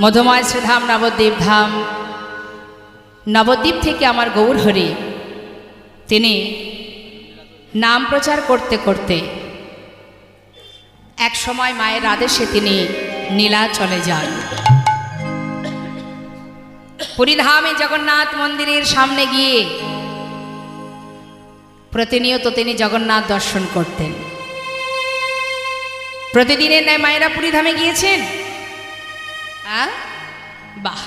মধুময় শ্রীধাম নবদ্বীপ ধাম, নবদ্বীপ থেকে আমার গৌরহরি তিনি নাম প্রচার করতে করতে এক সময় মায়ের আদেশে তিনি নীলাচলে যান। পুরীধামে জগন্নাথ মন্দিরের সামনে গিয়ে প্রতিনিয়ত তিনি জগন্নাথ দর্শন করতেন। প্রতিদিনের ন্যায় মায়েরা পুরীধামে গিয়েছেন। বাহ,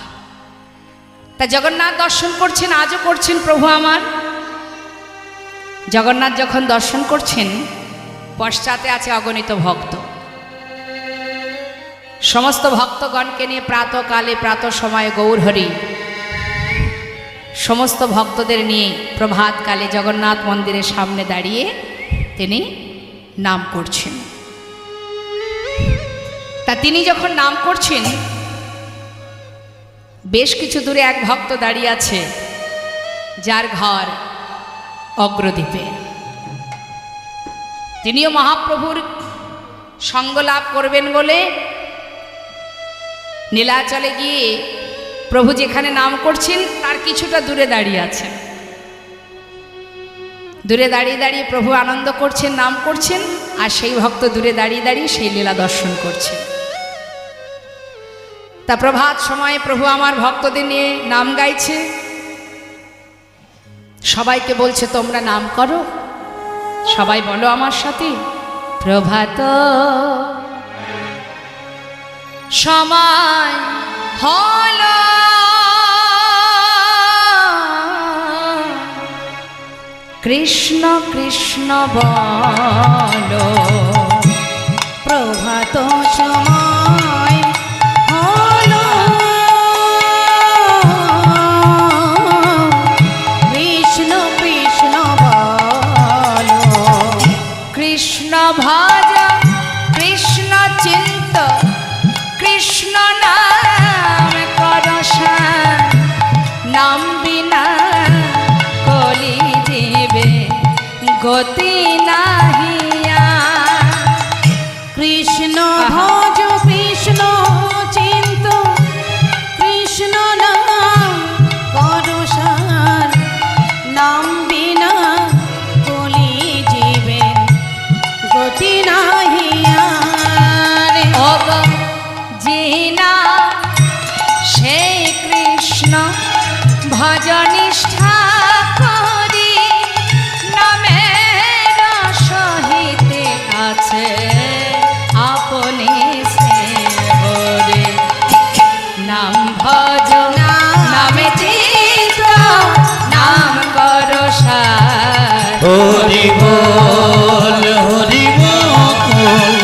তা জগন্নাথ দর্শন করছেন, আজও করছেন প্রভু আমার। জগন্নাথ যখন দর্শন করছেন, পশ্চাতে আছে অগণিত ভক্ত। সমস্ত ভক্তগণকে নিয়ে প্রাতকালে প্রাত সময়ে গৌরহরি সমস্ত ভক্তদের নিয়ে প্রভাতকালে জগন্নাথ মন্দিরের সামনে দাঁড়িয়ে তিনি নাম করছেন। তা তিনি যখন নাম করছেন, বেশ কিছু দূরে এক ভক্ত দাঁড়িয়ে আছে, যার ঘর অগ্রদ্বীপে। তিনিও মহাপ্রভুর সঙ্গ লাভ করবেন বলে নীলাচলে গিয়ে প্রভু যেখানে নাম করছেন তার কিছুটা দূরে দাঁড়িয়ে আছেন। দূরে দাঁড়িয়ে দাঁড়িয়ে প্রভু আনন্দ করছেন, নাম করছেন, আর সেই ভক্ত দূরে দাঁড়িয়ে দাঁড়িয়ে সেই লীলা দর্শন করছেন। তা প্রভাত সময়ে প্রভু আমার ভক্তদের নিয়ে নাম গাইছে, সবাইকে বলছে তোমরা নাম করো। সবাই বলো আমার সাথে, প্রভাত সময় হলো, কৃষ্ণ কৃষ্ণ বলো। প্রভাত সময় হলো, কৃষ্ণ কৃষ্ণ বলো। কৃষ্ণ ভজ কৃষ্ণ চিন্ত, কৃষ্ণ নাম করসা, নাম বিনা কলি জীবে গতি নাহিয়া। কৃষ্ণ ভজ কৃষ্ণ চিন্ত, কৃষ্ণ নাম করসার, নাম বিনা কলি জীবে গতি নাহিয়া। অগ জিনা সেই কৃষ্ণ ভজনিষ্ঠা করি, নামের সহিতে আছে আপনি সে হরে। নাম ভজ নামে চিত্ত, নাম করো সার। হরি বল হরি বল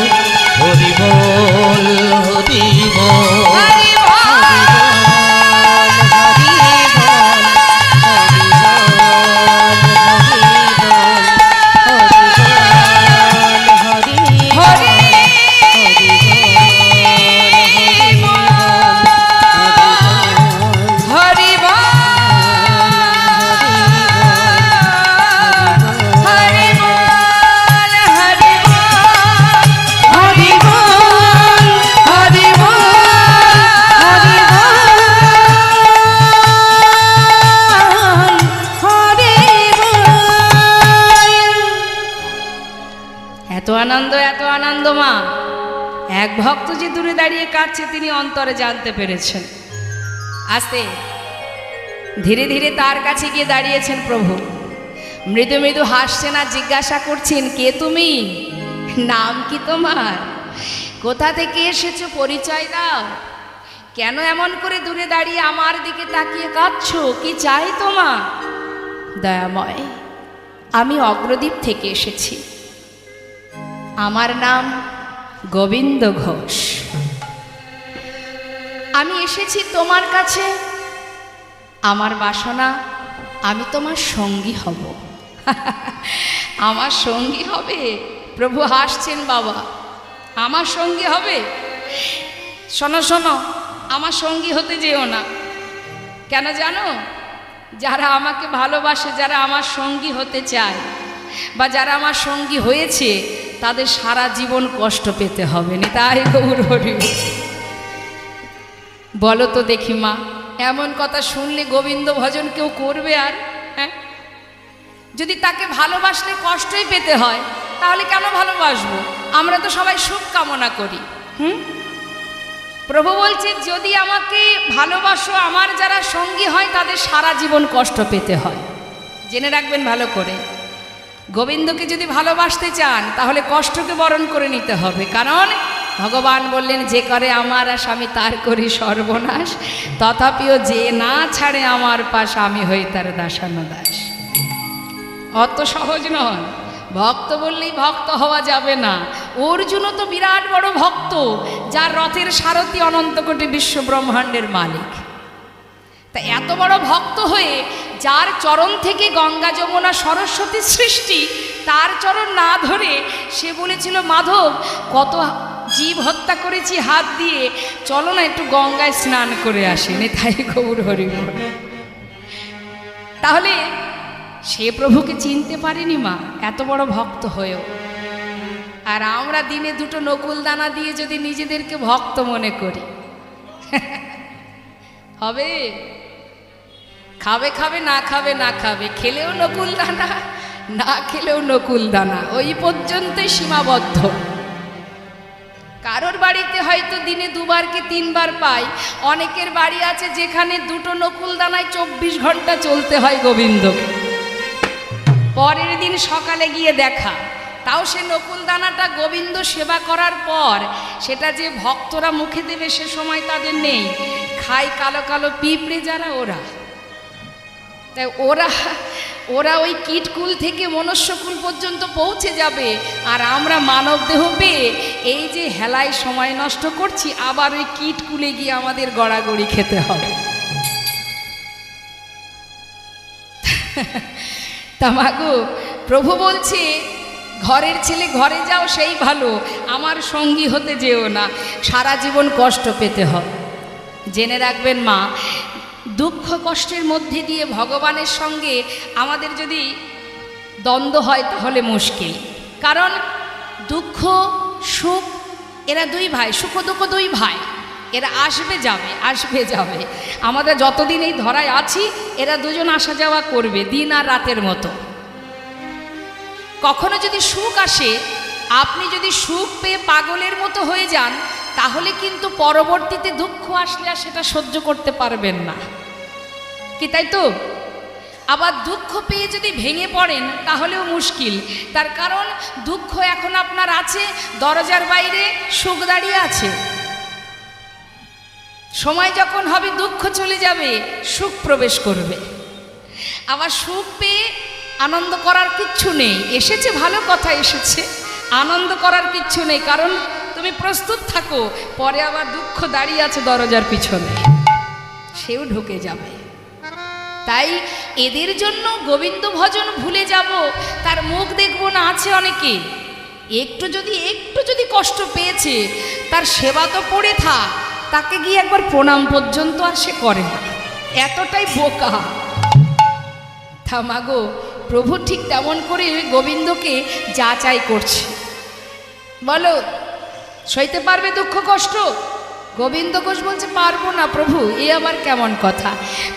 হরি বল হরি বল। হরি এত আনন্দ মা। এক ভক্ত যে দূরে দাঁড়িয়ে কাঁদছে তিনি অন্তরে জানতে পেরেছেন। আস্তে ধীরে ধীরে তার কাছে গিয়ে দাঁড়িয়েছেন প্রভু। মৃদু মৃদু হাসছেন আর জিজ্ঞাসা করছেন, কে তুমি? নাম কি তোমার? কোথা থেকে এসেছো? পরিচয় দাও। কেন এমন করে দূরে দাঁড়িয়ে আমার দিকে তাকিয়ে কাঁদছো? কি চাই তোমার? দয়াময়, আমি অগ্রদ্বীপ থেকে এসেছি। আমার নাম গোবিন্দ ঘোষ। আমি এসেছি তোমার কাছে। আমার বাসনা আমি তোমার সঙ্গী হব। আমার সঙ্গী হবে? প্রভু হাসছেন, বাবা আমার সঙ্গী হবে? শোনো শোনো, আমার সঙ্গী হতে যেও না। কেন জানো? যারা আমাকে ভালোবাসে, যারা আমার সঙ্গী হতে চায়, বা যারা আমার সঙ্গী হয়েছে, তাদের সারা জীবন কষ্ট পেতে হবে না। তাই গৌর হরি। বলো তো দেখি মা, এমন কথা শুনলে গোবিন্দ ভজন কেউ করবে আর? হ্যাঁ, যদি তাকে ভালোবাসলে কষ্টই পেতে হয় তাহলে কেন ভালোবাসবো? আমরা তো সবাই সুখ কামনা করি। প্রভু বলছে যদি আমাকে ভালোবাসো, আমার যারা সঙ্গী হয় তাদের সারা জীবন কষ্ট পেতে হয়। জেনে রাখবেন ভালো করে, গোবিন্দকে যদি ভালোবাসতে চান তাহলে কষ্টকে বরণ করে নিতে হবে। কারণ ভগবান বললেন, যে করে আমার আশ আমি তার করি সর্বনাশ, তথাপিও যে না ছাড়ে আমার পাশ আমি হই তার দাসানুদাস। অত সহজ নয়। ভক্ত বললেই ভক্ত হওয়া যাবে না। অর্জুনও তো বিরাট বড় ভক্ত, যার রথের সারথি অনন্ত কোটি বিশ্ব ব্রহ্মাণ্ডের মালিক। তা এত বড় ভক্ত হয়ে যার চরণ থেকে গঙ্গা যমুনা সরস্বতী সৃষ্টি, তার চরণ না ধরে সে বলেছিল, মাধব কত জীব হত্যা করেছি হাত দিয়ে, চলো না একটু গঙ্গায় স্নান করে আসি। তাই গৌর হরি বল। তাহলে সে প্রভুকে চিনতে পারেনি মা, এত বড় ভক্ত হয়েও। আর আমরা দিনে দুটো নকুল দানা দিয়ে যদি নিজেদেরকে ভক্ত মনে করি, হবে? খাবে খাবে, না খাবে না খাবে, খেলেও নকুল দানা, না খেলেও নকুল দানা, ওই পর্যন্তই সীমাবদ্ধ। কারোর বাড়িতে হয়তো দিনে 2 বার কি 3 বার পাই, অনেকের বাড়ি আছে যেখানে দুটো নকুল দানায় 24 ঘন্টা চলতে হয় গোবিন্দকে। পরের দিন সকালে গিয়ে দেখা, তাও সে নকুল দানাটা গোবিন্দ সেবা করার পর সেটা যে ভক্তরা মুখে দেবে সে সময় তাদের নেই। খায় কালো কালো পিঁপড়ে যারা, ওরা। তাই ওরা ওই কীটকুল থেকে মনুষ্যকুল পর্যন্ত পৌঁছে যাবে, আর আমরা মানব দেহ পেয়ে এই যে হেলায় সময় নষ্ট করছি, আবার ওই কীটকুলে গিয়ে আমাদের গড়াগড়ি খেতে হবে। তা মাগো, প্রভু বলছে ঘরের ছেলে ঘরে যাও সেই ভালো, আমার সঙ্গী হতে যেও না, সারা জীবন কষ্ট পেতে হয়। জেনে রাখবেন মা, দুঃখ কষ্টের মধ্যে দিয়ে ভগবানের সঙ্গে আমাদের যদি দ্বন্দ্ব হয় তাহলে মুশকিল। কারণ দুঃখ সুখ এরা 2 ভাই, সুখ দুঃখ 2 ভাই, এরা আসবে যাবে আসবে যাবে। আমরা যতদিন এই ধরায় আছি এরা দুজন আসা যাওয়া করবে, দিন আর রাতের মতো। কখনো যদি সুখ আসে, আপনি যদি সুখ পেয়ে পাগলের মতো হয়ে যান, তাহলে কিন্তু পরবর্তীতে দুঃখ আসলে আর সেটা সহ্য করতে পারবেন না, কি তাই তো? আবার দুঃখ পেয়ে যদি ভেঙে পড়েন তাহলেও মুশকিল। তার কারণ দুঃখ এখন আপনার আছে, দরজার বাইরে সুখ দাঁড়িয়ে আছে। সময় যখন হবে দুঃখ চলে যাবে, সুখ প্রবেশ করবে। আবার সুখ পেয়ে আনন্দ করার কিচ্ছু নেই, এসেছে ভালো কথা এসেছে, আনন্দ করার কিচ্ছু নেই। কারণ তুমি প্রস্তুত থাকো, পরে আবার দুঃখ দাঁড়িয়ে আছে দরজার পিছনে, সেও ঢুকে যাবে। তাই এদের জন্য গোবিন্দ ভজন ভুলে যাব, তার মুখ দেখব না। আছে অনেকে একটু যদি কষ্ট পেয়েছে, তার সেবা তো পড়ে থাক, তাকে গিয়ে একবার প্রণাম পর্যন্ত আর সে করে না, এতটাই বোকা। থামাগো, প্রভু ঠিক তেমন করে গোবিন্দকে যাচাই করছে। বলো, সইতে পারবে দুঃখ কষ্ট? গোবিন্দ ঘোষ বলছে, পারবো না প্রভু, এ আবার কেমন কথা?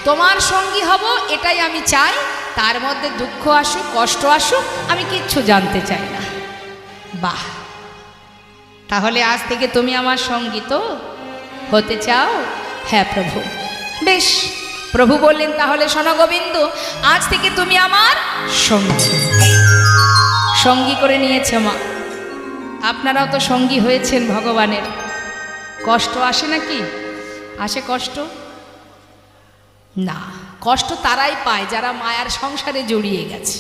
তোমার সঙ্গী হব এটাই আমি চাই, তার মধ্যে দুঃখ আসুক কষ্ট আসুক আমি কিচ্ছু জানতে চাই না। বাহ, তাহলে আজ থেকে তুমি আমার সঙ্গী তো হতে চাও? হ্যাঁ প্রভু। বেশ, প্রভু বললেন, তাহলে শোনো গোবিন্দ, আজ থেকে তুমি আমার সঙ্গী। সঙ্গী করে নিয়েছে মা, আপনারাও তো সঙ্গী হয়েছেন ভগবানের। কষ্ট আসে নাকি? আসে কষ্ট? না, কষ্ট তারাই পায় যারা মায়ার সংসারে জড়িয়ে গেছে।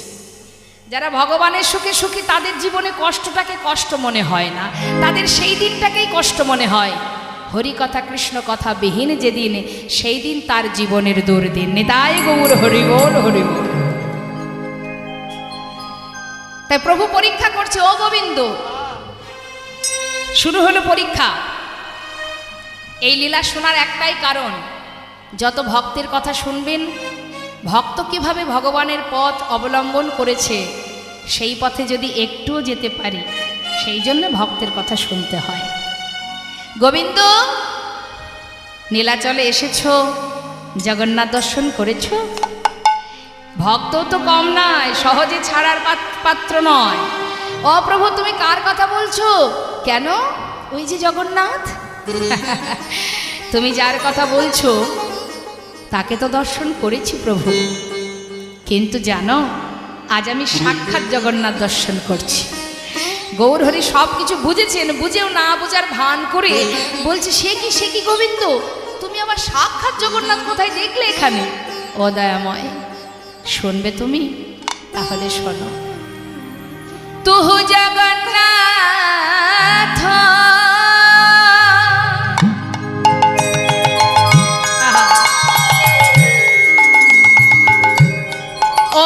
যারা ভগবানের সুখে সুখী, তাদের জীবনে কষ্টটাকে কষ্ট মনে হয় না, তাদের সেই দিনটাকেই কষ্ট মনে হয়। হরি কথা কৃষ্ণ কথা বিহীন যেদিন, সেই দিন তার জীবনের দুর্দিন। নিতাই গৌর হরি বল হরি বল। তাই প্রভু পরীক্ষা করছে, ও গোবিন্দ, শুরু হলো পরীক্ষা। এই লীলা শোনার একটাই কারণ, যত ভক্তের কথা শুনবেন, ভক্ত কিভাবে ভগবানের পথ অবলম্বন করেছে, সেই পথে যদি একটুও যেতে পারি, সেই জন্য ভক্তের কথা শুনতে হয়। গোবিন্দ নীলাচলে এসেছো, জগন্নাথ দর্শন করেছো? ভক্ত তো কম নয়, সহজে ছাড়ার পাত্র নয়। ও প্রভু, তুমি কার কথা বলছো? কেন? ওই যে জগন্নাথ। তুমি যার কথা বলছো তাকে তো দর্শন করেছি প্রভু, কিন্তু জানো আজ আমি সাক্ষাৎ জগন্নাথ দর্শন করছি। গৌরহরি সব কিছু বুঝেছেন, বুঝেও না বোঝার ভান করে বলছে, সে কি গোবিন্দ, তুমি আবার সাক্ষাৎ জগন্নাথ কোথায় দেখলে এখানে? ও দয়াময়, শুনবে তুমি? তাহলে শোনো। তুহু জগন্নাথ ও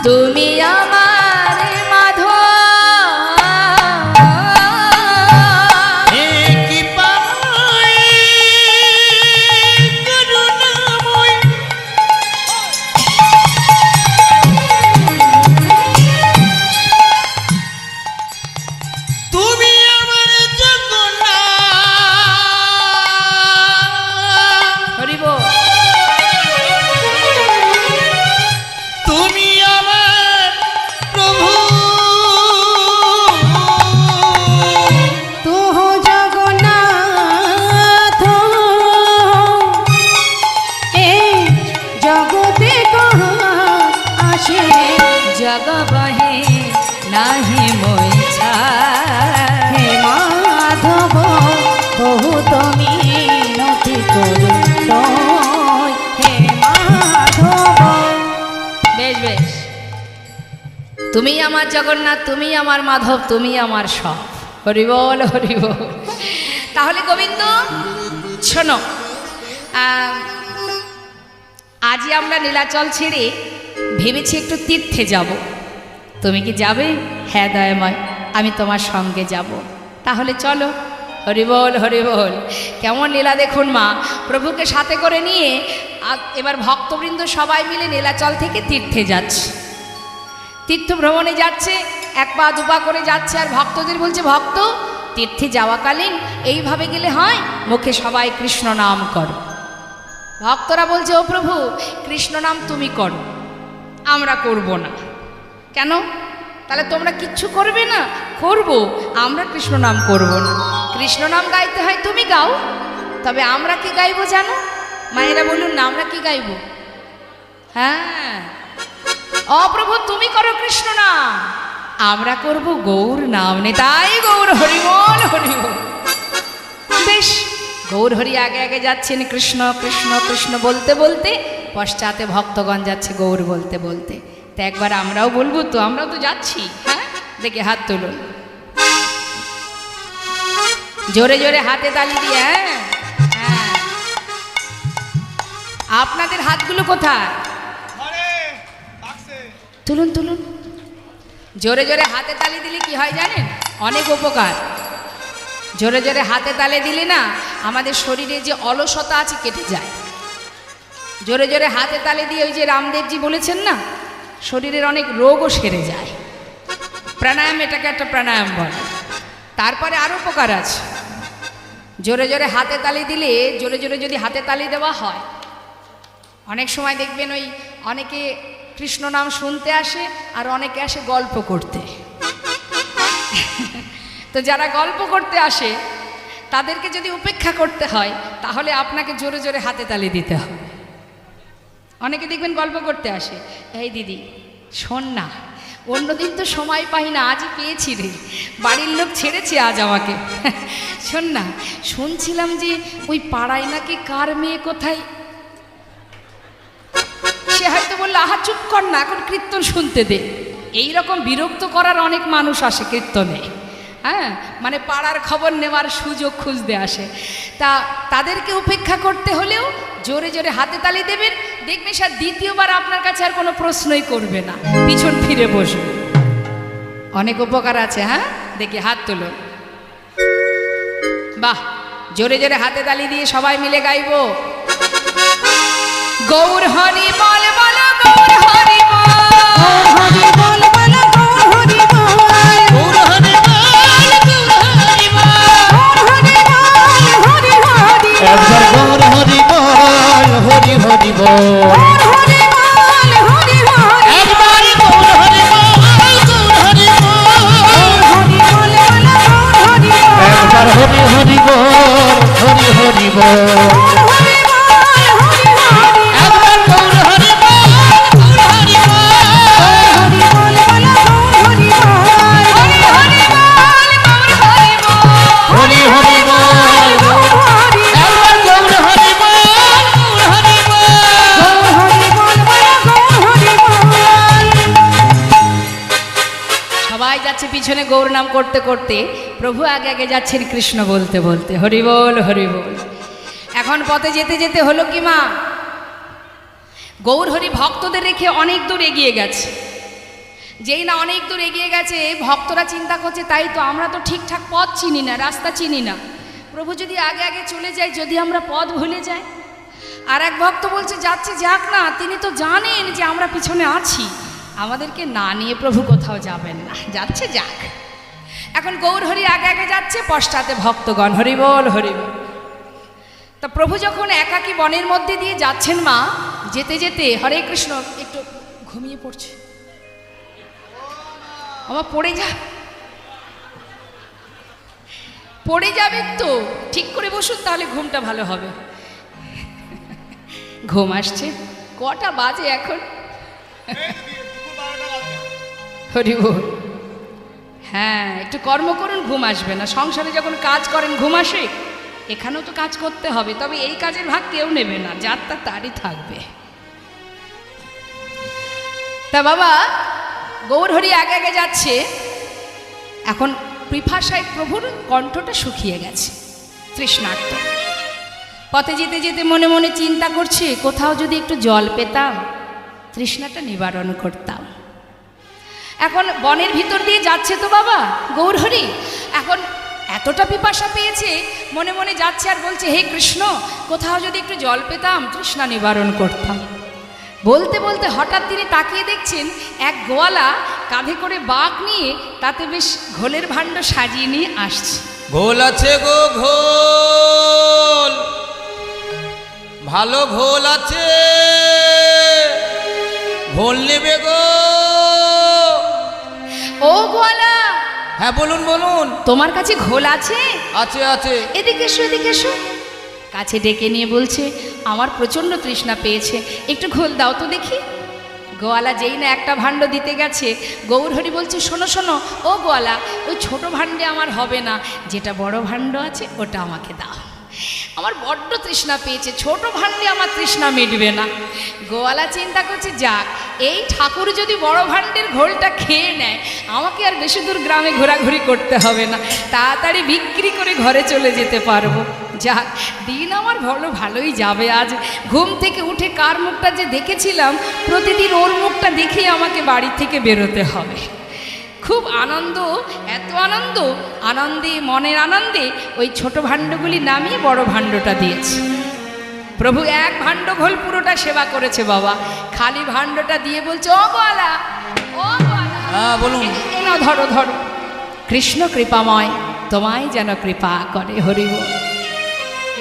তুমি আমার মাধব। কি পাই করুণাময়, তুমি আমার জগন্নাথ। হরিব। তুমি আমার প্রভু, তুহ জগন্নাথ এই জগতে কহা আসে, জগ বহে নাহি মই ছাড়। হে মাধব বহুত মিনতি করি তয়, হে মাধব। বেশ বেশ, তুমি আমার জগন্নাথ, তুমি আমার মাধব, তুমি আমার সব। হরিবল হরিবল। তাহলে গোবিন্দ শোনো, আজই আমরা নীলাচল ছেড়ে ভেবেছি একটু তীর্থে যাব। তুমি কি যাবে? হ্যাঁ দয়াময়, আমি তোমার সঙ্গে যাব। তাহলে চলো। হরিবল হরিবল। কেমন লীলা দেখুন মা, প্রভুকে সাথে করে নিয়ে এবার ভক্তবৃন্দ সবাই মিলে নীলাচল থেকে তীর্থে যাচ্ছে, তীর্থ ভ্রমণে যাচ্ছে, এক পা দুপা করে যাচ্ছে। আর ভক্তদের বলছে, ভক্ত তীর্থে যাওয়াকালীন এইভাবে গেলে হয়, মুখে সবাই কৃষ্ণ নাম করো। ভক্তরা বলছে, ও প্রভু কৃষ্ণ নাম তুমি করো, আমরা করব না। কেন? তাহলে তোমরা কিচ্ছু করবে না? করব, আমরা কৃষ্ণ নাম করব না। কৃষ্ণ নাম গাইতে হয় তুমি গাও, তবে আমরা কি গাইবো জানো? মায়েরা বলুন না, আমরা কি গাইব? হ্যাঁ, অপ্রভু তুমি করো কৃষ্ণ নাম, আমরা করব গৌর নাম। নেতাই গৌর হরিবল হরিবল। বেশ, গৌর হরি আগে আগে যাচ্ছেন কৃষ্ণ কৃষ্ণ কৃষ্ণ বলতে বলতে, পশ্চাতে ভক্তগণ যাচ্ছে গৌর বলতে বলতে। তা একবার আমরাও বলবো তো, আমরাও তো যাচ্ছি। হ্যাঁ, দেখে হাত তুলুন, জোরে জোরে হাতে তালি দিয়ে। হ্যাঁ, আপনাদের হাতগুলো কোথায়? তুলুন তুলুন। জোরে জোরে হাতে তালি দিলে কি হয় জানেন? অনেক উপকার। জোরে জোরে হাতে তালি দিলে না আমাদের শরীরে যে অলসতা আছে কেটে যায়। জোরে জোরে হাতে তালি দিয়ে, ওই যে রামদেবজি বলেছেন না, শরীরের অনেক রোগও সেরে যায়। প্রাণায়াম, এটাকে একটা প্রাণায়াম বলে। তারপরে আরও উপকার আছে। জোরে জোরে হাতে তালি দিলে, জোরে জোরে যদি হাতে তালি দেওয়া হয়, অনেক সময় দেখবেন ওই অনেকে কৃষ্ণ নাম শুনতে আসে, আর অনেকে আসে গল্প করতে। তো যারা গল্প করতে আসে তাদেরকে যদি উপেক্ষা করতে হয়, তাহলে আপনাকে জোরে জোরে হাতে তালি দিতে হবে। অনেকে দেখবেন গল্প করতে আসে, এই দিদি শোন না, অন্যদিন তো সময় পাই না, আজই পেয়েছি রে, বাড়ির লোক ছেড়েছে আজ আমাকে। শোন না, শুনছিলাম যে ওই পাড়ায় নাকি কার মেয়ে কোথায়। সে হয়তো বললো, আহা চুপ কর না, এখন কীর্তন শুনতে দে। এই রকম বিরক্ত করার অনেক মানুষ আসে কীর্তনে। হ্যাঁ, মানে পাড়ার খবর নেওয়ার সুযোগ খুঁজতে আসে। তা তাদেরকে উপেক্ষা করতে হলেও জোরে জোরে হাতে তালি দেবেন, দেখবেন স্যার দ্বিতীয়বার আপনার কাছে আর কোনো প্রশ্নই করবে না, পিছন ফিরে বসবে। অনেক উপকার আছে। হ্যাঁ, দেখি হাত তুলো। বাহ, জোরে জোরে হাতে তালি দিয়ে সবাই মিলে গাইবো। গৌর হরি বল বলো, গৌর হরি বল, হরি বল বল গৌর হরি বল, গৌর হরি বল, গৌর হরি বল, হরি বল হরি হরি একবার গৌর হরি বল, হরি হরি বল, হরি বল হরি হরি একবার গৌর হরি বল, গৌর হরি বল, হরি বল বল গৌর হরি বল, একবার হরি হরি বল, হরি হরি বল, হরি বল হরি হরি একবার গৌর হরি বল, গৌর হরি বল, হরি বল বল গৌর হরি বল, হরি হরি বল, গৌর হরি বল, হরি হরি বল, গৌর হরি একবার গৌর হরি বল, গৌর হরি বল, গৌর হরি বল বল গৌর হরি বল। সবাই যাচ্ছে পিছনে গৌর নাম করতে করতে, প্রভু আগে আগে যাচ্ছেন কৃষ্ণ বলতে বলতে, হরি বল হরি বল। এখন পথে যেতে যেতে হলো কি মা, গৌর হরি ভক্তদের রেখে অনেক দূর এগিয়ে গেছে। যেই না অনেক দূর এগিয়ে গেছে, ভক্তরা চিন্তা করছে তাই তো, আমরা তো ঠিকঠাক পথ চিনি না, রাস্তা চিনি না, প্রভু যদি আগে আগে চলে যায়, যদি আমরা পথ ভুলে যাই। আর এক ভক্ত বলছে যাচ্ছে যাক না, তিনি তো জানেন যে আমরা পিছনে আছি, আমাদেরকে না নিয়ে প্রভু কোথাও যাবেন না, যাচ্ছে যাক। এখন গৌর হরি আগে আগে যাচ্ছে, পশ্চাতে ভক্তগণ হরি বল হরি বল। তা প্রভু যখন একাকী বনের মধ্যে দিয়ে যাচ্ছেন মা, যেতে যেতে হরে কৃষ্ণ, একটু ঘুমিয়ে পড়ছে, আমার পড়ে যাবে তো, ঠিক করে বসুন তাহলে ঘুমটা ভালো হবে। ঘুম আসছে, কটা বাজে এখন? হরি বল। হ্যাঁ, একটু কর্ম করুন, ঘুম আসবে না। সংসারে যখন কাজ করেন ঘুম আসে, এখানেও তো কাজ করতে হবে, তবে এই কাজের ভাগ কেউ নেবে না, যার তারই থাকবে। তা বাবা, গৌর হরি আগে আগে যাচ্ছে, এখন পিপাসায় প্রভুর কণ্ঠটা শুকিয়ে গেছে, তৃষ্ণার্ত। পথে যেতে যেতে মনে মনে চিন্তা করছে, কোথাও যদি একটু জল পেতাম, তৃষ্ণাটা নিবারণ করতাম। এখন বনের ভিতর দিয়ে যাচ্ছে তো বাবা গৌর হরি, এখন এতটা পিপাসা পেয়েছে, মনে মনে যাচ্ছে আর বলছে, হে কৃষ্ণ, কোথাও যদি একটু জল পেতাম, তৃষ্ণা নিবারণ করতাম। বলতে বলতে হঠাৎ তিনি তাকিয়ে দেখছেন, এক গোয়ালা কাঁধে করে বাঁক নিয়ে, তাতে বেশ ঘোলের ভাণ্ড সাজিয়ে নিয়ে আসছে। ঘোল আছে গো ঘোল, ভালো ঘোল আছে, ঘোল নেবে গো। ও গোয়ালা, হ্যাঁ বলুন বলুন। তোমার কাছে ঘোল আছে? আছে আছে। এদিকে এসো, এদিকে এসো। কাছে ডেকে নিয়ে বলছে, আমার প্রচণ্ড তৃষ্ণা পেয়েছে, একটু ঘোল দাও তো দেখি। গোয়ালা যেই না একটা ভাণ্ড দিতে গেছে, গৌর হরি বলছে, শোনো শোনো ও গোয়ালা, ওই ছোট ভাণ্ডে আমার হবে না, যেটা বড় ভাণ্ড আছে ওটা আমাকে দাও, আমার বড্ড তৃষ্ণা পেয়েছে, ছোট ভাণ্ডে আমার তৃষ্ণা মিটবে না। গোয়ালা চিন্তা করছে, যাক, এই ঠাকুর যদি বড় ভাণ্ডের ঘোলটা খেয়ে নেয়, আমাকে আর বেশি দূর গ্রামে ঘোরাঘুরি করতে হবে না, তাড়াতাড়ি বিক্রি করে ঘরে চলে যেতে পারবো। যাক, দিন আমার ভালোই যাবে। আজ ঘুম থেকে উঠে কার মুখটা যে দেখেছিলাম, প্রতিদিন ওর মুখটা দেখেই আমাকে বাড়ি থেকে বেরোতে হবে। খুব আনন্দ, এত আনন্দ, আনন্দে মনের আনন্দে ওই ছোট ভাণ্ডগুলি নামিয়ে বড় ভাণ্ডটা দিয়েছে। প্রভু এক ভাণ্ড ঘোল পুরোটা সেবা করেছে বাবা, খালি ভাণ্ডটা দিয়ে বলছে, ও গোয়ালা, ও গোয়ালা, হ্যাঁ বলুন। এই নাও, ধরো ধরো, কৃষ্ণ কৃপাময়, তোমায় যেন কৃপা করে, হরি বল।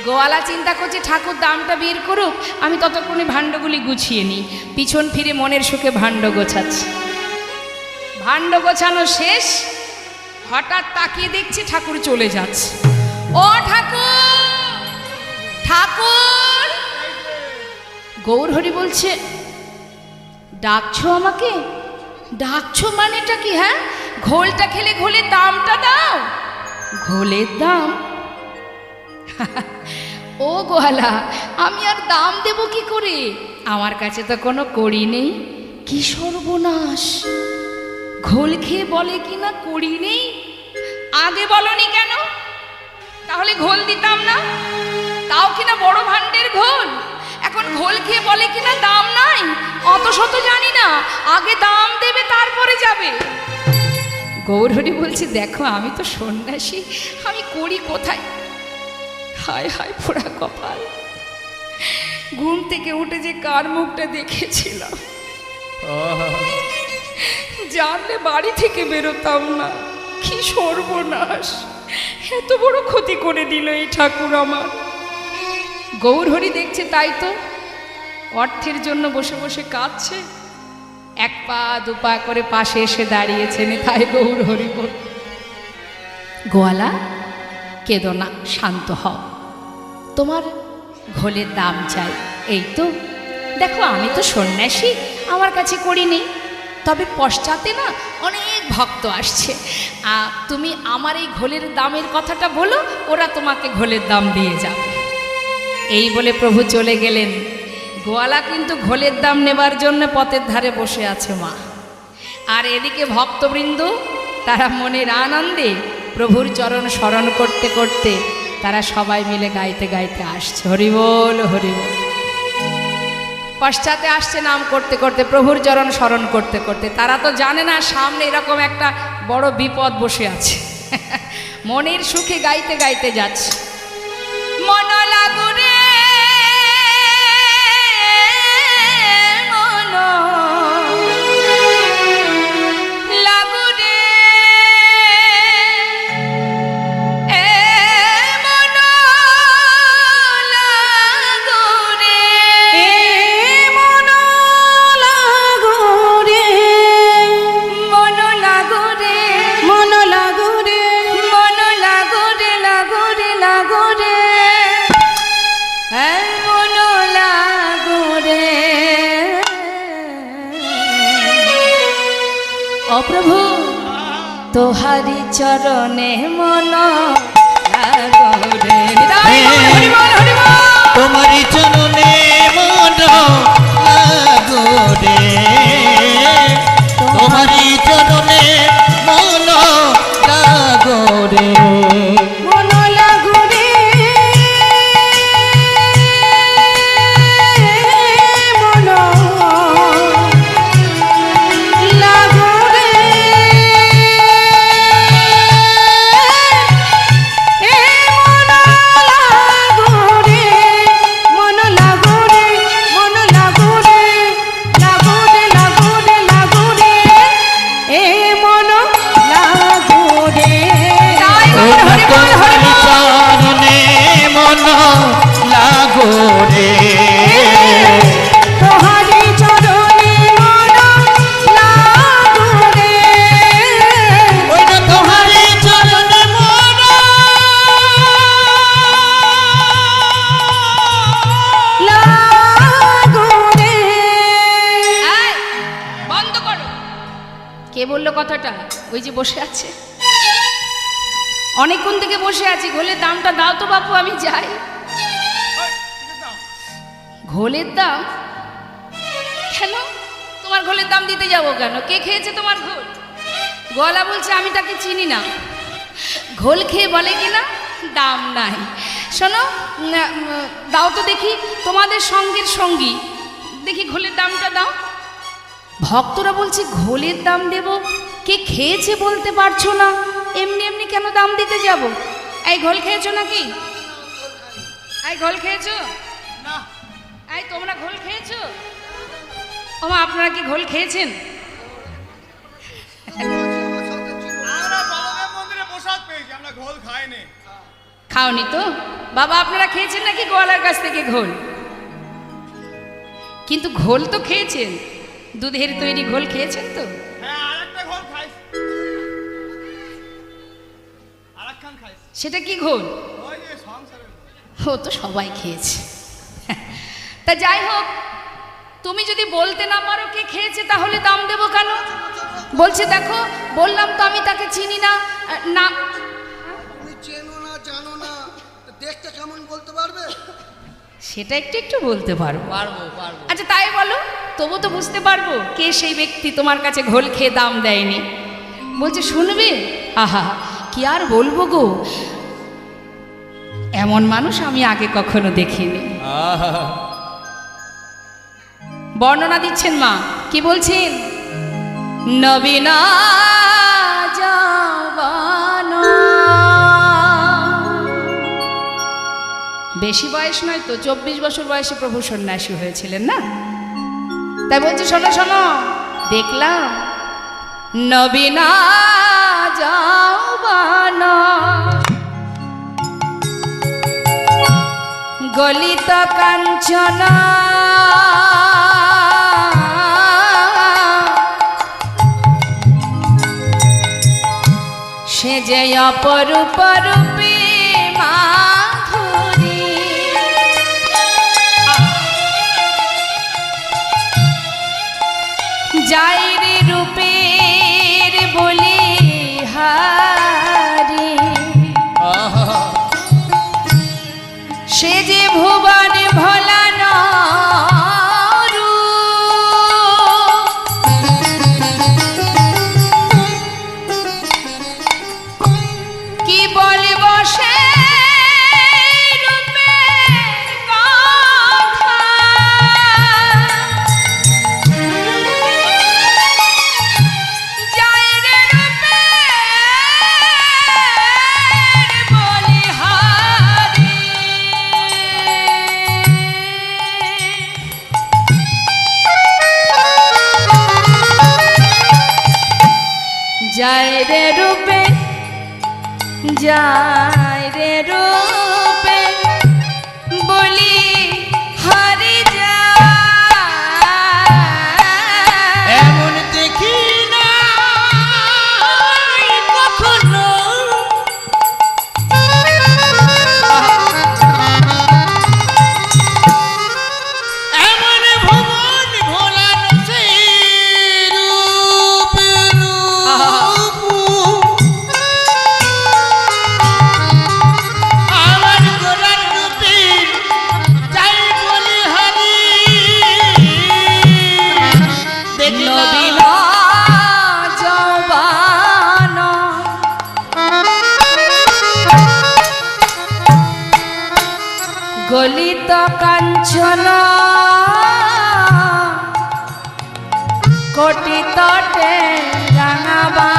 গোয়ালা চিন্তা করছে, ঠাকুর দামটা বের করুক, আমি ততক্ষণে ভাণ্ডগুলি গুছিয়ে নিই। পিছন ফিরে মনের সুখে ভাণ্ড গোছাচ্ছে। ভাণ্ড গোছানো শেষ, হঠাৎ তাকিয়ে দেখছি ঠাকুর চলে যাচ্ছে। ও ঠাকুর, ঠাকুর! গৌর হরি বলছে, ডাকছো আমাকে? ডাকছো মানেটা কি? হ্যাঁ, ঘোলটা খেলে ঘোলের দামটা দাও। ঘোলের দাম? ও গোয়ালা, আমি আর দাম দেব কি করে? আমার কাছে তো কোনো কড়ি নেই। কি সর্বনাশ! ঘোল খেয়ে বলে কি না কড়ি নেই। আগে বলনি কেন? তাহলে ঘোল দিতাম না। তাও কিনা বড় ভাণ্ডের ঘোল। এখন ঘোল খেয়ে বলে কিনা দাম নাই। অত শত জানি না, আগে দাম দেবে তারপরে যাবে। গৌরহরি বলছে, দেখো আমি তো সন্ন্যাসী, আমি করি কোথায়? হায় হায় পোড়া কপাল, ঘুম থেকে উঠে যে কার মুখটা দেখেছিলাম, জানলে বাড়ি থেকে বেরোতাম না। কি সর্বনাশ, এত বড় ক্ষতি করে দিল এই ঠাকুর আমার। গৌরহরি দেখছে তাই তো, অর্থের জন্য বসে বসে কাঁদছে। এক পা দুপা করে পাশে এসে দাঁড়িয়েছেন। তাই গৌরহরি বল, গোয়ালা কেঁদো না, শান্ত হও, তোমার ঘোলের দাম চাই। এই তো দেখো আমি তো সন্ন্যাসী, আমার কাছে করি নেই, তবে পশ্চাতে না অনেক ভক্ত আসছে। তুমি আমার এই ঘোলের দামের কথাটা বলো, ওরা তোমাকে ঘোলের দাম দিয়ে যাবে। এই বলে প্রভু চলে গেলেন। গোয়ালা কিন্তু ঘোলের দাম নেবার জন্য পথের ধারে বসে আছে মা। আর এদিকে ভক্তবৃন্দ তারা মনের আনন্দে প্রভুর চরণ স্মরণ করতে করতে তারা সবাই মিলে গাইতে গাইতে আসছে, হরিবোল হরিবোল। পশ্চাতে আসছে নাম করতে করতে, প্রভুর চরণ স্মরণ করতে করতে। তারা তো জানে না সামনে এরকম একটা বড় বিপদ বসে আছে। মনের সুখে গাইতে গাইতে যাচ্ছে। মন লাগুরে মন লাগুরে এ মন লাগুরে এ মন লাগুরে মন লাগুরে মন লাগুরে মন লাগুরে লাগুরে লাগুরে হ্যাঁ মন লাগুরে। ও প্রভু তোহারি চরণে মন লাগুরে। হরি বল হরি বল। তোমারি চরণে মন লাগোরে, তোমারি চরণে মন লাগোরে। মন লাগুরে মন লাগুরে এ মন লাগুরে মন লাগুরে মন লাগুরে লাগুরে লাগুরে লাগুরে এ মন লাগুরে। হরি বল হরি বল। চরণে মন লাগোরে, তোহারি চরণে মন লাগুরে ওই না তোমারি চরণে মন লাগুরে। এই, বন্ধ করো। কে বললো কথাটা? ওই যে বসে আছে, অনেকক্ষণ থেকে বসে আছি। ঘোলের দামটা দাও তো বাপু, আমি যাই। ঘোলের দাম কেন? তোমার ঘোলের দাম দিতে যাবো কেন? কে খেয়েছে তোমার ঘোল? গলা বলছে আমি তাকে চিনি না। ঘোল খেয়ে বলে কিনা দাম নাই। শোনো, দাও তো দেখি, তোমাদের সঙ্গের সঙ্গী, দেখি ঘোলের দামটা দাও। ভক্তরা বলছে ঘোলের দাম দেব, কে খেয়েছে বলতে পারছো না, এমনি এমনি কেন দাম দিতে যাব? এই ঘোল খেয়েছো নাকি? এই ঘোল খেয়েছো? এই তোমরা ঘোল খেয়েছো? ওমা আপনারা কি ঘোল খেয়েছেন? আমরা বলদেব মন্দিরে প্রসাদ পেয়েছি, আমরা ঘোল খাইনি। খাওনি তো? বাবা আপনারা খেয়েছেন নাকি গোয়ালার কাছ থেকে ঘোল? কিন্তু ঘোল তো খেয়েছেন, দুধের তৈরি ঘোল খেয়েছেন তো? হ্যাঁ, আরেকটা ঘোল খাইছি, আরেকখান খাইছি। সেটা কি ঘোল? ওই যে সংসারের ঘোল। ও তো সবাই খেয়েছে। তা যাই হোক, তুমি যদি বলতে না পারো কে খেয়েছে তাহলে দাম দেবো কেন? বলছে দেখো বললাম তো আমি তাকে চিনি না। না তুমি চেনো না জানো না, তো দেখতে কেমন বলতে পারবে? সেটা একটু একটু বলতে পারবো। পারবো পারবো। আচ্ছা তাই বলো, তবু তো বুঝতে পারবো কে সেই ব্যক্তি তোমার কাছে ঘোল খেয়ে দাম দেয়নি। বলছে শুনবে, আহা কি কি আর বলবো গো, এমন মানুষ আমি আগে কখনো দেখিনি। আহা, বর্ণনা দিচ্ছেন মা, কি বলছেন? নবীনা জওয়ান, বেশি বয়স নয় তো, 24 বছর বয়সে প্রভু সন্ন্যাসী হয়েছিলেন না? তাই বলছি শোনো শোনো, দেখলাম নবীনা জওয়ান গলিত কাঞ্চন সে যে অপরূপ রূপী মাধুরী, যাইরে রূপের বলি হারি, আহা, সে যে ভুবন ভোলান কি বলব সে রূপের কথা, যাইরে রূপের বলিহারি, যাইরে রূপে যাইরে রূপে বলি হারি যায়, এমন দেখি না কখনো, এমন ভুবন ভোলানো সেই রূপ আমার গোলার রূপের চাই বলি হারি, দেখলাম নবীনা জওয়ান গলিত কাঞ্চন কোটি তটে রাঙাবা,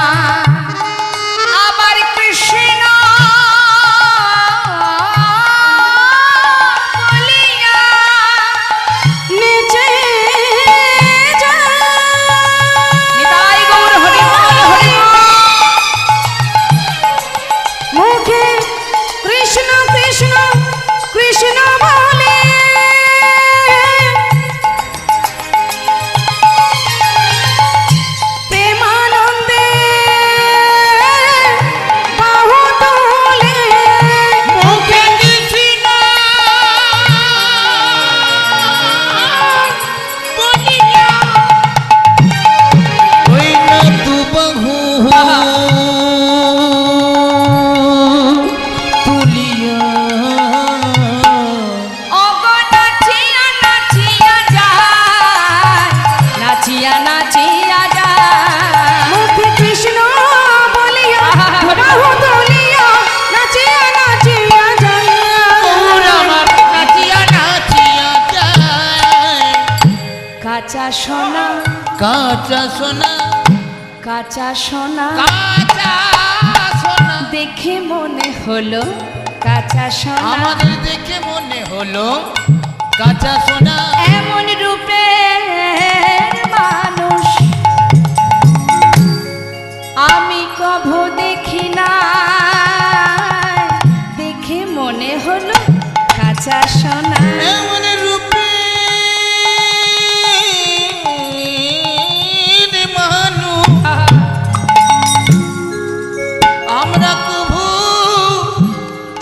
আমার কৃষ্ণ বলিয়া নিচে যায় নিতাই গৌর হরি বল হরি বল। মুখে কৃষ্ণ কৃষ্ণ কৃষ্ণ বলে, প্রেমানন্দে বাহু তোলে, মুখে কৃষ্ণ বলিয়া ওই না তু বহু তুলিয়া, ওগো নাচিয়া নাচিয়া যায়, নাচিয়া নাচিয়া যায়, মুখে কৃষ্ণ বলিয়া বাহু তোলিয়া নাচিয়া নাচিয়া যায়। ওর আমার নাচিয়া নাচিয়া যায়, কাঁচা সোনা কাঁচা সোনা কাঁচা সোনা কাঁচা সোনা, দেখে মনে হলো কাঁচা সোনা, আমাদের দেখে মনে হলো কাঁচা সোনা, এমন রূপের মানুষ আমি কভু দেখি না, দেখে মনে হলো কাঁচা সোনা। এমন রূপে মানুষ আমরা কভু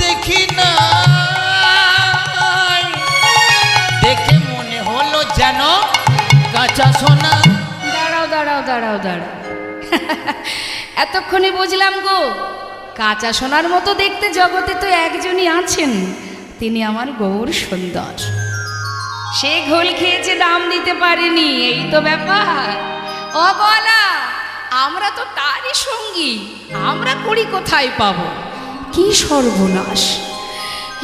দেখি না, দেখে মনে হলো যেন কাঁচা সোনা। দাঁড়াও দাঁড়াও দাঁড়াও দাঁড়াও, এতক্ষণে বুঝলাম গো, কাঁচা সোনার মতো দেখতে জগতে তো একজনই আছেন, তিনি আমার গৌর সুন্দর। সে ঘোল খেয়েছে, দাম দিতে পারেনি, এই তো ব্যাপার। ও বলা, আমরা তো তারই সঙ্গী, আমরা করি কোথায় পাবো? কি সর্বনাশ!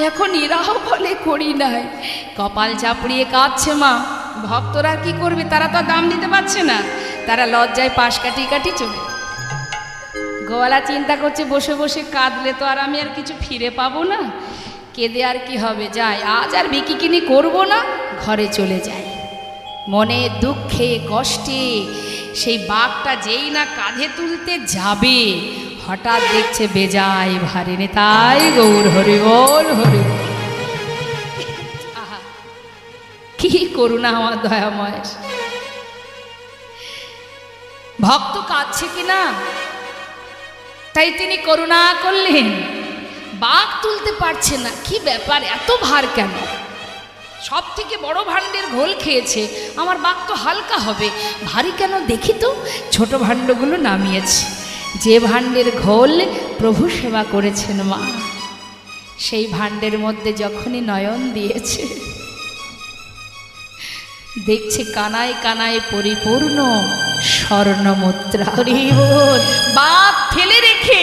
এখন এরাও বলে করি নাই। কপাল চাপড়িয়ে কাঁদছে মা। ভক্তরা কি করবে? তারা তো দাম দিতে পারছে না, তারা লজ্জায় পাশ কাটিয়ে কাটিয়ে চলে। গোয়ালা চিন্তা করছে বসে বসে কাঁদলে তো আর আমি আর কিছু ফিরে পাবো না, কেঁদে আর কি হবে, যাই আজ আর বিকিকিনি করবো না, ঘরে চলে যাই। মনে দুঃখে কষ্টে সেই বাঘটা যেই না কাঁধে তুলতে যাবে, হঠাৎ দেখছে বেজায় ভারী নে, তাই গৌর হরি বল হরি বল। আহা, কি করুণা আমার দয়াময়ের! ভক্ত কাঁদছে কিনা, তাই তিনি করুণা করলেন। বাঘ তুলতে পারছে না, কি ব্যাপার, এত ভার কেন? সব থেকে বড় ভাণ্ডের ঘোল খেয়েছে, আমার বাঘ তো হালকা হবে, ভারী কেন দেখি তো। ছোট ভাণ্ডগুলো নামিয়েছে। যে ভাণ্ডের ঘোল প্রভু সেবা করেছেন মা, সেই ভাণ্ডের মধ্যে যখনই নয়ন দিয়েছে, দেখছে কানায় কানায় পরিপূর্ণ স্বর্ণমুদ্রা। বাঘ ফেলে রেখে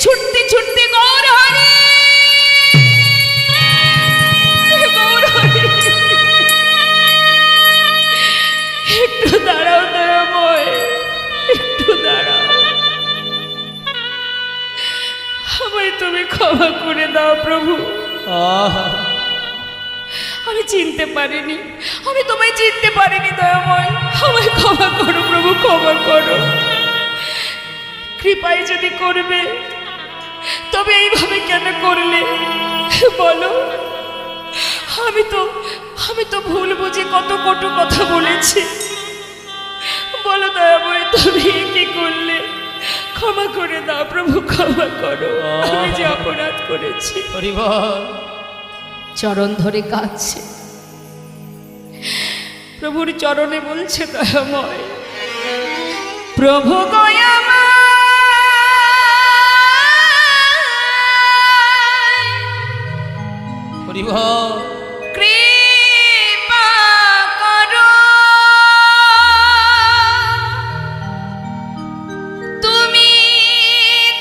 ছুটতে ছুটতে গৌর হরি, গৌর হরি, একটু দাঁড়াও দয়াময়, একটু দাঁড়াও, আমায় তুমি ক্ষমা করে দাও প্রভু। আমি চিনতে পারিনি, আমি তোমায় চিনতে পারিনি দয়াময়, আমায় ক্ষমা করো প্রভু, ক্ষমা করো। কৃপায় যদি করবে, তবে এইভাবে কেন করলে বলো? আমি তো ভুল বুঝে কত কটু কথা বলেছি, বলো দয়াময় তুমি কি করলে? ক্ষমা করে দাও প্রভু, ক্ষমা করো, আমি যে অপরাধ করেছি। চরণ ধরে কাঁদছে, প্রভুর চরণে বলছে দয়াময়, প্রভু গয়ামা কৃপা করো, তুমি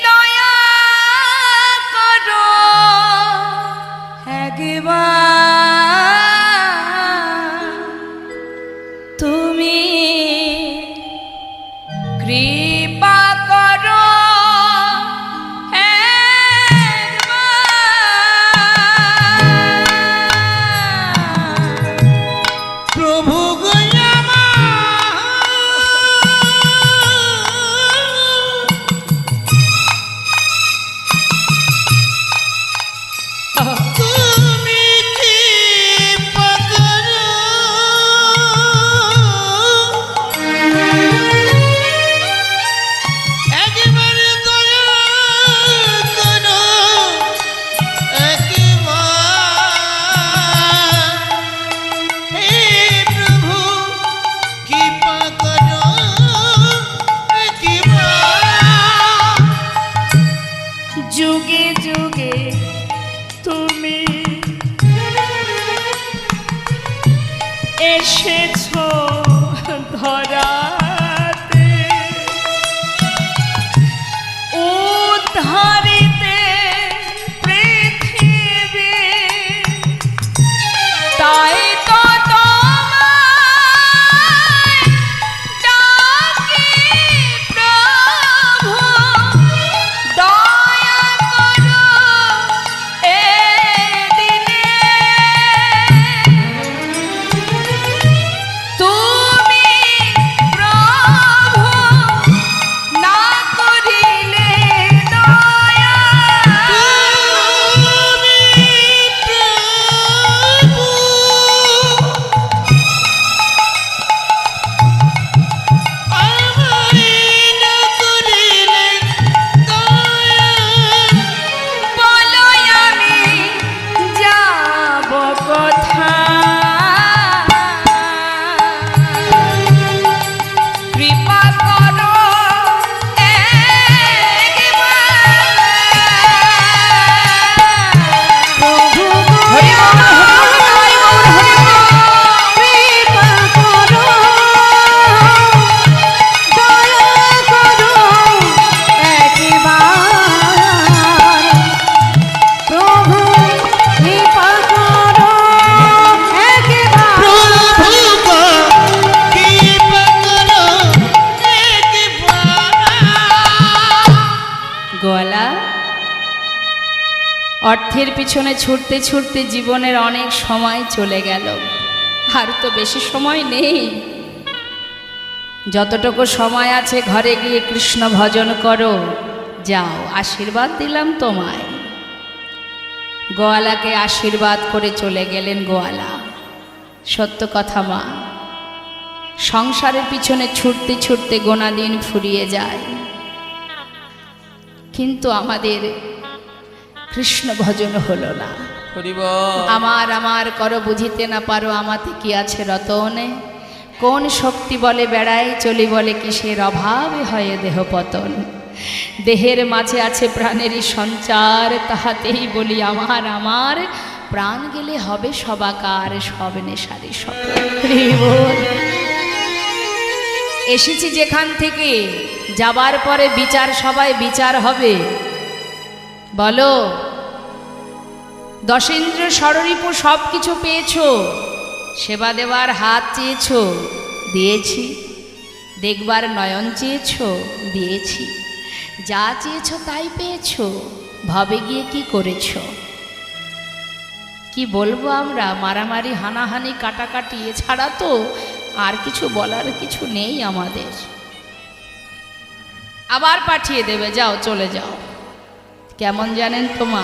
দয়া করো, একবার তুমি কৃপা করো, প্রভু গয়ামা তুমি কৃপা করো, একবার দয়া করো, একবার হে প্রভু কৃপা করো, একবার যুগে যুগে তুমি এসেছো ধরাতে, উদ্ধারিতে পৃথিবী, তাই তো তোমায় ডাকি প্রভু, দয়া করো এ দিনে, গোয়ালা, অর্থের পিছনে ছুটতে ছুটতে জীবনের অনেক সময় চলে গেল, আর তো বেশি সময় নেই। যতটুকু সময় আছে ঘরে গিয়ে কৃষ্ণ ভজন করো, যাও, আশীর্বাদ দিলাম তোমায়। গোয়ালাকে আশীর্বাদ করে চলে গেলেন গোয়ালা। সত্য কথা মা, সংসারের পিছনে ছুটতে ছুটতে গোনা দিন ফুরিয়ে যায়, কিন্তু আমাদের কৃষ্ণ ভজন হলো না। আমার আমার করো বুঝিতে না পারো, আমাতে কি আছে রতনে, কোন শক্তি বলে বেড়ায় চলি, বলে কিসের অভাবে হয় দেহ পতন। দেহের মাঝে আছে প্রাণেরই সঞ্চার, তাহাতেই বলি আমার আমার, প্রাণ গেলে হবে সবাকার, সব নেশারি সকল। এসেছি যেখান থেকে, যাবার পরে বিচার সবাই বিচার হবে। বলো, দশেন্দ্র ষড়রিপু সব কিছু পেয়েছো, সেবা দেওয়ার হাত চেয়েছো, দিয়েছি। দেখবার নয়ন চেয়েছো, দিয়েছি। যা চেয়েছো তাই পেয়েছো, ভবে গিয়ে কি করেছো? কি বলবো আমরা, মারামারি হানাহানি কাটাকাটি এছাড়া তো আর কিছু বলার কিছু নেই আমাদের। আবার পাঠিয়ে দেবে, যাও চলে যাও। কেমন জানেন তো মা,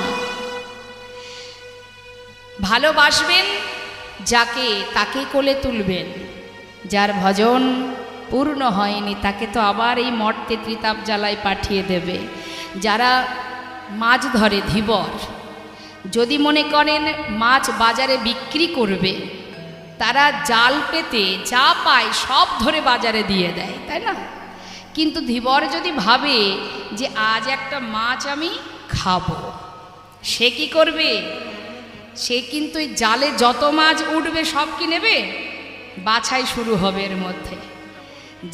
ভালোবাসবেন যাকে তাকে কোলে তুলবেন, যার ভজন পূর্ণ হয়নি তাকে তো আবার এই মর্তে ত্রিতাপ জ্বালায় পাঠিয়ে দেবে। যারা মাছ ধরে ধীবর, যদি মনে করেন মাছ বাজারে বিক্রি করবে, তারা জাল পেতে যা পায় সব ধরে বাজারে দিয়ে দেয়, তাই না? কিন্তু ধীবর যদি ভাবে যে আজ একটা মাছ আমি খাবো, সে কি করবে? সে কিন্তু জালে যত মাছ উঠবে সব কি নেবে, বাছাই শুরু হবে এর মধ্যে।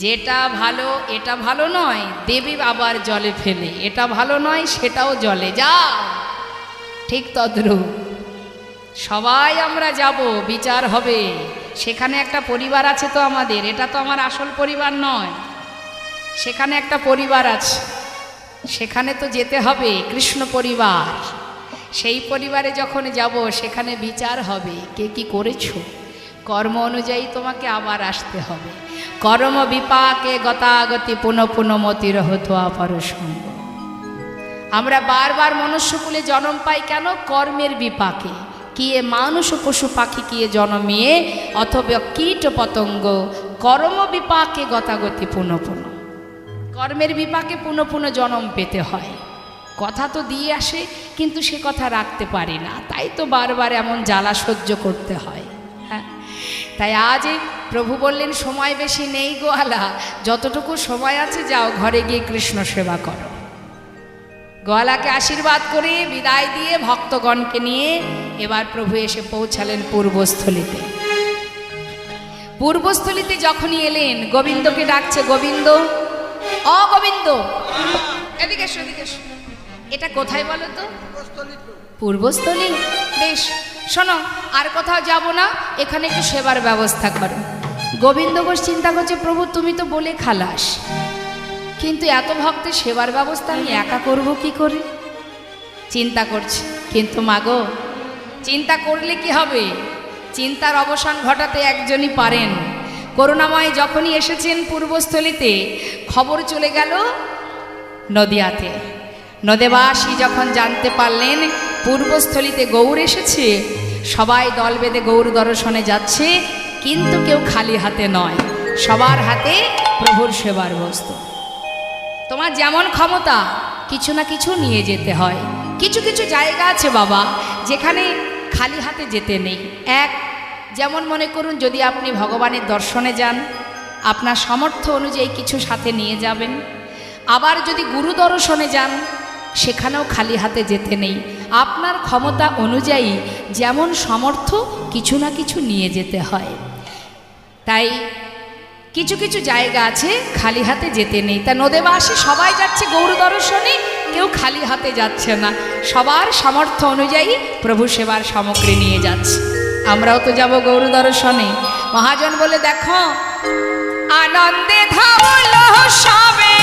যেটা ভালো এটা ভালো নয়, দেবে আবার জলে ফেলে, এটা ভালো নয় সেটাও জলে, যা। ঠিক তদ্রূপ সবাই আমরা যাব, বিচার হবে। সেখানে একটা পরিবার আছে তো আমাদের, এটা তো আমার আসল পরিবার নয়, সেখানে একটা পরিবার আছে, সেখানে তো যেতে হবে, কৃষ্ণ পরিবার। সেই পরিবারে যখন যাব সেখানে বিচার হবে, কে কি করেছো, কর্ম অনুযায়ী তোমাকে আবার আসতে হবে। কর্ম বিপাকে গতাগতি পুনঃ পুনঃ মতির হতো অপর সঙ্গ। আমরা বারবার মনুষ্যকুলে জন্ম পাই কেন? কর্মের বিপাকে। কিয়ে মানুষ পশু পাখি কিয়ে জন্মিয়ে, অথবা কীট পতঙ্গ, কর্ম বিপাকে গতাগতি পুনঃ পুনঃ। কর্মের বিপাকে পুনঃ পুনঃ জন্ম পেতে হয়। কথা তো দিয়ে আসে, কিন্তু সে কথা রাখতে পারি না, তাই তো বারবার এমন জ্বালা সহ্য করতে হয়। হ্যাঁ, তাই আজ প্রভু বললেন সময় বেশি নেই গোয়ালা, যতটুকু সময় আছে যাও ঘরে গিয়ে কৃষ্ণ সেবা করো। গোয়ালাকে আশীর্বাদ করে বিদায় দিয়ে ভক্তগণকে নিয়ে এবার প্রভু এসে পৌঁছালেন পূর্বস্থলীতে। পূর্বস্থলীতে যখনই এলেন, গোবিন্দকে ডাকছে, গোবিন্দ, অ গোবিন্দ, এদিকে এসো, এদিকে এসো। এটা কোথায় বলো তো? পূর্বস্থলী। বেশ, শোনো, আর কোথাও যাব না, এখানে একটু সেবার ব্যবস্থা করো। গোবিন্দ ঘোষ চিন্তা করছে, প্রভু তুমি তো বলে খালাস, কিন্তু এত ভক্তের সেবার ব্যবস্থা আমি একা করব কি করে? চিন্তা করছি, কিন্তু মাগো, চিন্তা করলে কি হবে? চিন্তার অবসান ঘটাতে একজনই পারেন। করুণাময় যখনই এসেছেন পূর্বস্থলীতে, খবর চলে গেল নদিয়াতে। নদেবাসী যখন জানতে পারলেন পূর্বস্থলীতে গৌর এসেছে, সবাই দল বেঁধে গৌর দর্শনে যাচ্ছে, কিন্তু কেউ খালি হাতে নয়, সবার হাতে প্রভুর সেবার বস্তু। তোমার যেমন ক্ষমতা কিছু না কিছু নিয়ে যেতে হয়। কিছু কিছু জায়গা আছে বাবা, যেখানে খালি হাতে যেতে নেই। এক, যেমন মনে করুন যদি আপনি ভগবানের দর্শনে যান, আপনার সামর্থ্য অনুযায়ী কিছু সাথে নিয়ে যাবেন। আবার যদি গুরু দর্শনে যান, সেখানেও খালি হাতে যেতে নেই। আপনার ক্ষমতা অনুযায়ী যেমন সামর্থ্য কিছু না কিছু নিয়ে যেতে হয়। তাই কিছু কিছু জায়গা আছে খালি হাতে যেতে নেই। তা নদেবাসী সবাই যাচ্ছে গৌর দর্শনে, কেউ খালি হাতে যাচ্ছে না, সবার সামর্থ্য অনুযায়ী প্রভু সেবার সামগ্রী নিয়ে যাচ্ছে। আমরাও তো যাব গৌর দর্শনে। মহাজন বলে, দেখো আনন্দে ধাবল সবে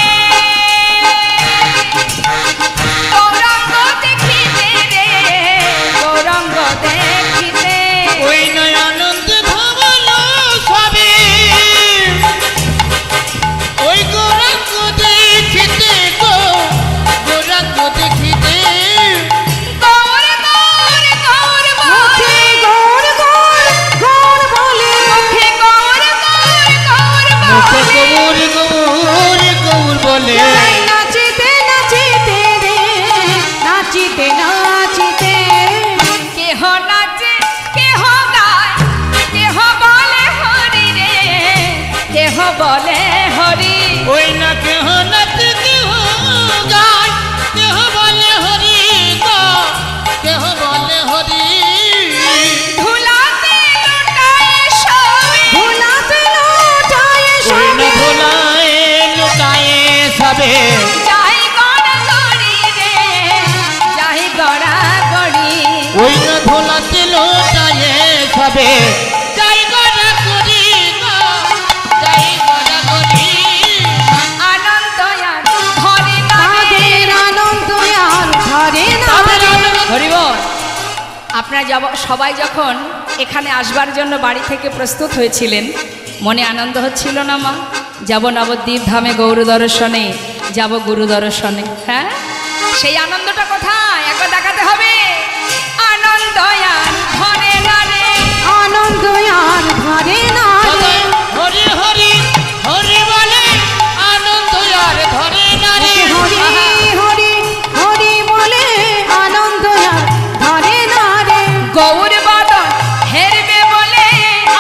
আপনারা সবাই যখন এখানে আসবার জন্য বাড়ি থেকে প্রস্তুত হয়েছিলেন, মনে আনন্দ হচ্ছিল না মা? যাব নবদ্বীপ ধামে গৌর দর্শনে, যাব গুরু দর্শনে। হ্যাঁ, সেই আনন্দটা কোথায় একবার দেখাতে হবে। আনন্দ আর ধরে না রে, আনন্দ আর ধরে না রে। হরি হরি হরি বলে আনন্দ আর ধরে না রে। হরি হরি হরি বলে আনন্দ আর ধরে না রে। গৌর বদন হেরবে বলে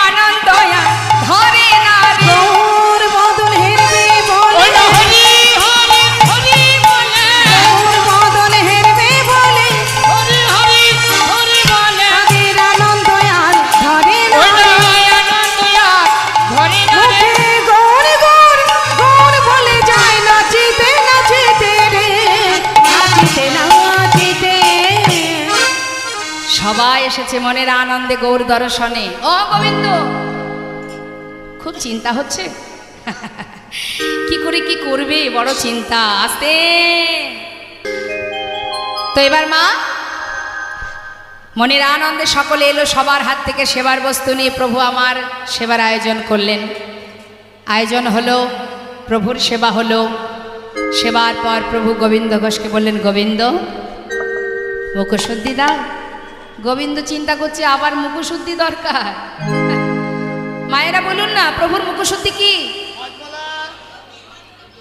আনন্দ আর ধরে না রে। গৌর বদন হেরবে বলে, হরি হরি হরি বলে গৌর বদন হেরবে বলে হরি হরি হরি বলে তাদের আনন্দ আর ধরে না ওই রে। আনন্দ আর ধরে না রে। মুখে গৌর গৌর গৌর বলে যায় নাচিতে নাচিতে রে, নাচিতে নাচিতে। সবাই এসেছে মনের আনন্দে গৌর দর্শনে। ও গোবিন্দ, খুব চিন্তা হচ্ছে কি করে কি করবে, বড় চিন্তা। আস্তে তো এবার মা মনের আনন্দে সকলে এলো, সবার হাত থেকে সেবার বস্তু নিয়ে প্রভু আমার সেবার আয়োজন করলেন। আয়োজন হলো, প্রভুর সেবা হলো। সেবার পর প্রভু গোবিন্দ ঘোষকে বললেন, গোবিন্দ মুখশুদ্ধি দাও। গোবিন্দ চিন্তা করছে আবার মুখশুদ্ধি দরকার। মায়েরা বলুন না, প্রভুর মুখশুদ্ধি কি?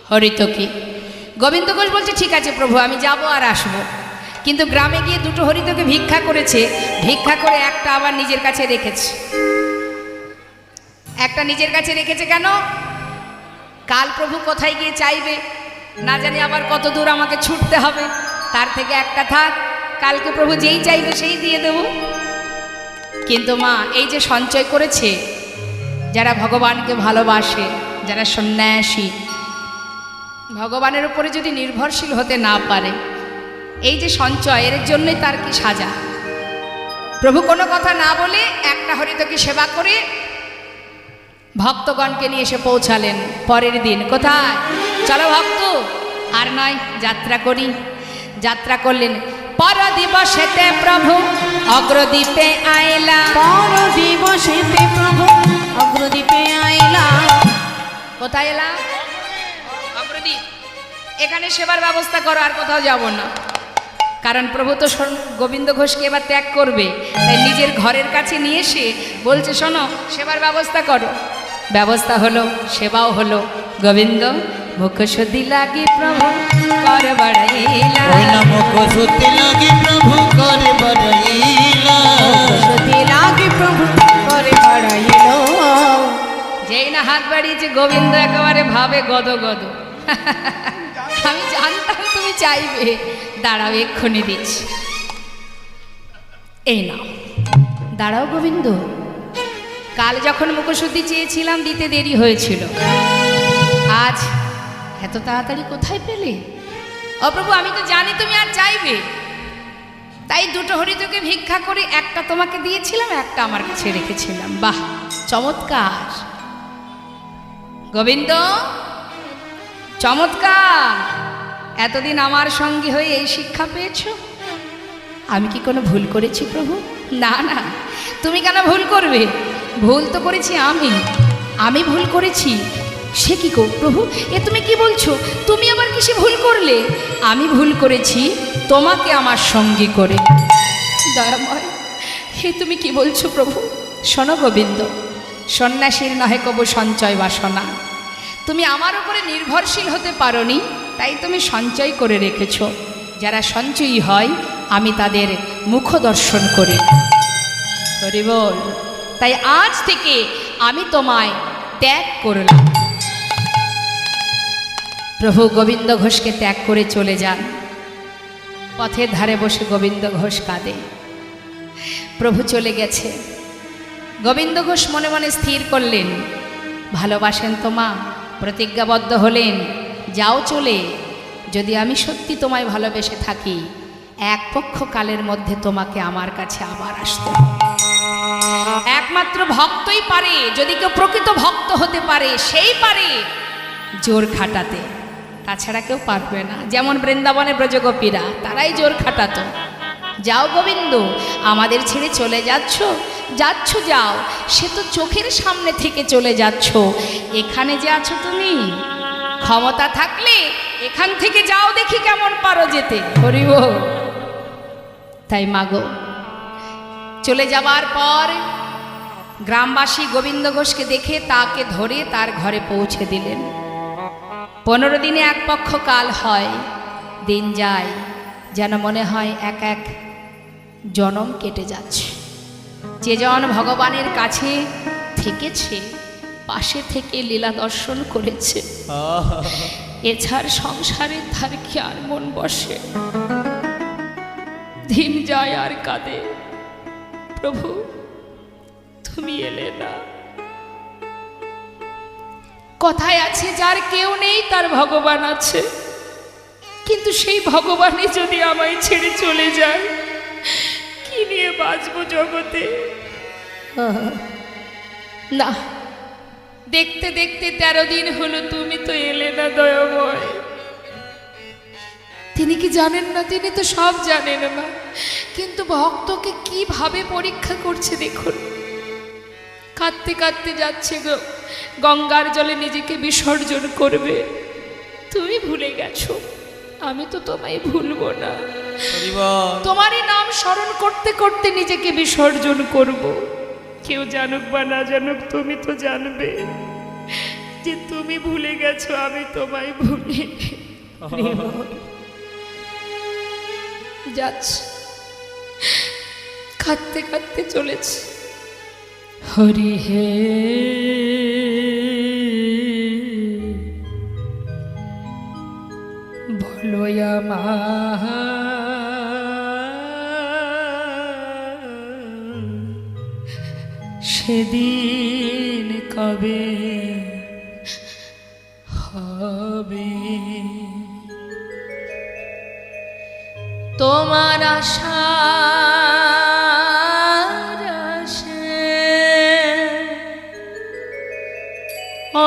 হরিত কি? গোবিন্দ ঘোষ বলছে, ঠিক আছে প্রভু, আমি যাব আর আসবো। কিন্তু গ্রামে গিয়ে দুটো হরিতকে ভিক্ষা করেছে, ভিক্ষা করে একটা আবার নিজের কাছে রেখেছে। একটা নিজের কাছে রেখেছে কেন? কাল প্রভু কোথায় গিয়ে চাইবে, না জানি আবার কত দূর আমাকে ছুটতে হবে, তার থেকে একটা থাক, কালকে প্রভু যেই চাইবে সেই দিয়ে দেব। কিন্তু মা এই যে সঞ্চয় করেছে, যারা ভগবানকে ভালোবাসে, যারা সন্ন্যাসী, ভগবানের উপরে যদি নির্ভরশীল হতে না পারে, এই যে সঞ্চয়, এর জন্যই তার কি সাজা। প্রভু কোনো কথা না বলে একটা হরিতকে সেবা করে ভক্তগণকে নিয়ে এসে পৌঁছালেন পরের দিন। কোথায়? চলো ভক্ত, আর নয়, যাত্রা করি। যাত্রা করলেন। পর দিবসেতে প্রভু অগ্রদ্বীপে আইলা। পর দিবসেতে প্রভু অগ্রদ্বীপে আইলা। কোথায় এলাম? অগ্রদ্বীপ। এখানে সেবার ব্যবস্থা করো, আর কোথাও যাব না। কারণ প্রভু তো গোবিন্দ ঘোষকে এবার ত্যাগ করবে, তাই নিজের ঘরের কাছে নিয়ে এসে বলছে, শোনো সেবার ব্যবস্থা করো। ব্যবস্থা হলো, সেবাও হলো। গোবিন্দ মুখশুদ্ধি লাগি প্রভু কর বাড়াইলা। ওই না মুখশুদ্ধি লাগি প্রভু করে বাড়াইলা। সতী লাগে প্রভু করে বাড়াইল। যেই না হাত বাড়িয়েছে, গোবিন্দ একেবারে ভাবে গদ গদ। আমি জানতাম তুমি চাইবে, দাঁড়াও এক্ষুনি দিচ্ছি। এই নাও, দাঁড়াও গোবিন্দ। কাল যখন মুখশুদ্ধি চেয়েছিলাম দিতে দেরি হয়েছিল, আজ এত তাড়াতাড়ি কোথায় পেলে? ও প্রভু, আমি তো জানি তুমি আর চাইবে, তাই দুটো হরিতকে ভিক্ষা করে একটা তোমাকে দিয়েছিলাম, একটা আমার কাছে রেখেছিলাম। বাহ, চমৎকার গোবিন্দ, চমৎকার। এতদিন আমার সঙ্গী হয়ে এই শিক্ষা পেয়েছ। আমি কি কোনো ভুল করেছি প্রভু? না না, তুমি কেন ভুল করবে? ভুল তো করেছি আমি ভুল করেছি। সে কি গো প্রভু, এ তুমি কি বলছো? তুমি আবার কিসে ভুল করলে? আমি ভুল করেছি তোমাকে আমার সঙ্গী করে। দয়াময়, হে তুমি কি বলছো প্রভু? শোনো গোবিন্দ, সন্ন্যাসীর নহে কবু সঞ্চয় বাসনা। তুমি আমার উপরে নির্ভরশীল হতে পারোনি, তাই তুমি সঞ্চয় করে রেখেছ। যারা সঞ্চয়ী হয় আমি তাদের মুখ দর্শন করি। হরি বল। তাই আজ থেকে আমি তোমায় ত্যাগ করলাম। প্রভু গোবিন্দ ঘোষকে ত্যাগ করে চলে যান। পথের ধারে বসে গোবিন্দ ঘোষ কাঁদে। প্রভু চলে গেছে। গোবিন্দ ঘোষ মনে মনে স্থির করলেন, ভালোবাসেন তো মা, প্রতিজ্ঞাবদ্ধ হলেন, যাও চলে। যদি আমি সত্যি তোমায় ভালোবেসে থাকি, এক পক্ষ কালের মধ্যে তোমাকে আমার কাছে আবার আসতে হবে। একমাত্র ভক্তই পারে, যদি কেউ প্রকৃত ভক্ত হতে পারে সেই পারে জোর খাটাতে, তাছাড়া কেউ পারবে না। যেমন বৃন্দাবনে ব্রজগোপীরা, তারাই জোর খাটাতো। যাও গোবিন্দ, আমাদের ছেড়ে চলে যাচ্ছ? যাচ্ছ যাও, সে তো চোখের সামনে থেকে চলে যাচ্ছ। এখানে যে আছো তুমি, ক্ষমতা থাকলে এখান থেকে যাও, দেখি কেমন পারো যেতে। হরি বল। তাই মাগো, চলে যাবার পর গ্রামবাসী গোবিন্দ ঘোষকে দেখে তাকে ধরে তার ঘরে পৌঁছে দিলেন। 15 দিনে এক পক্ষ কাল হয়, দিন যায়, যেন মনে হয় এক এক জনম কেটে যাচ্ছে। যে জন ভগবানের কাছে থেকেছে, পাশে থেকে লীলা দর্শন করেছে, এছাড় সংসারে তার কি আর মন বসে? দিন যায় আর কাঁদে, প্রভু তুমি এলে না। কথায় আছে, যার কেউ নেই তার ভগবান আছে। কিন্তু সেই ভগবানই যদি আমায় ছেড়ে চলে যায়, কি নিয়ে বাঁচবো জগতে? না, দেখতে দেখতে 13 দিন হলো, তুমি তো এলে না দয়াময়। তিনি কি জানেন না? তিনি তো সব জানেন না, কিন্তু ভক্তকে কিভাবে পরীক্ষা করছে দেখুন। কাঁদতে কাঁদতে যাচ্ছে, গঙ্গার জলে নিজেকে বিসর্জন করবে। তুমি ভুলে গেছো, আমি তো তোমায় ভুলবো না। তোমারই নাম স্মরণ করতে করতে নিজেকে বিসর্জন করব। কেউ জানুক বা না জানুক, তুমি তো জানবে যে তুমি ভুলে গেছো, আমি তোমায় ভুলি। যাচ্ছে, কাঁদতে কাঁদতে চলেছে। হরি হে, বলো আমার সেদিন কবে হবে? তোমার আশার আশে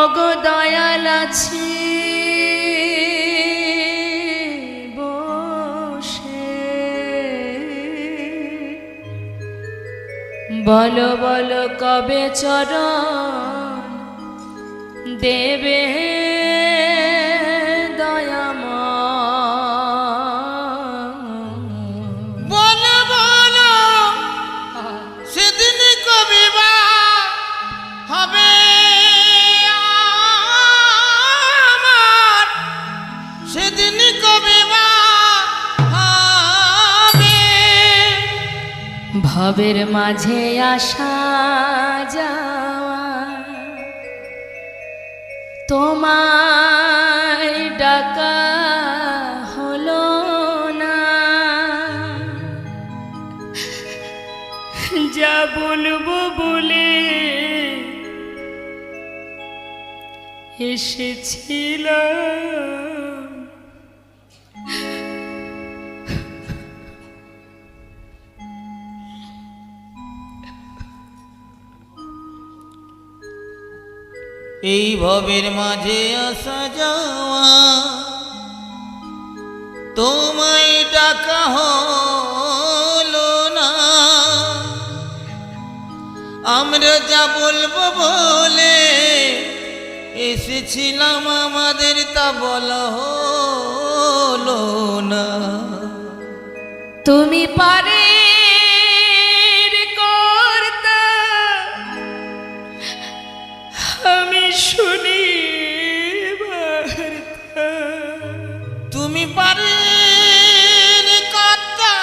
ওগো দয়াল আছি বসে। বলো বলো কবে চরণ দেবে বলো বলো সেদিন কবে বা হবে আমার, সেদিন কবে বা হবে? ভবের মাঝে আসা যাওয়া, তোমায় ডাকা হলো না। যা বলবো বলে এসেছিলাম, এই ভবের মাঝে আসা যাওয়া, তোমায় ডাকা হলো না। আমরা যা বলবো বলে এসেছিলাম, আমাদের তা বলা হলো না। তুমি পারে কর্তা, আমি শুনি বার্তা। তুমি পারে কথা,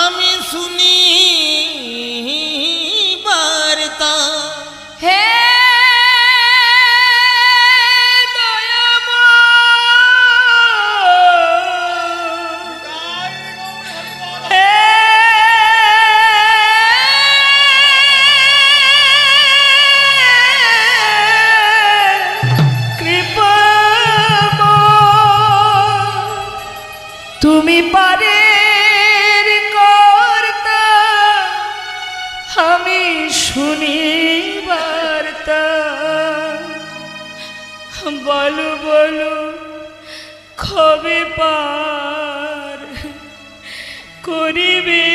আমি শুনি বার্তা। হে তুমি পারে কর্তা, আমি শুনি বার্তা। বলো বলো কবে পার করিবে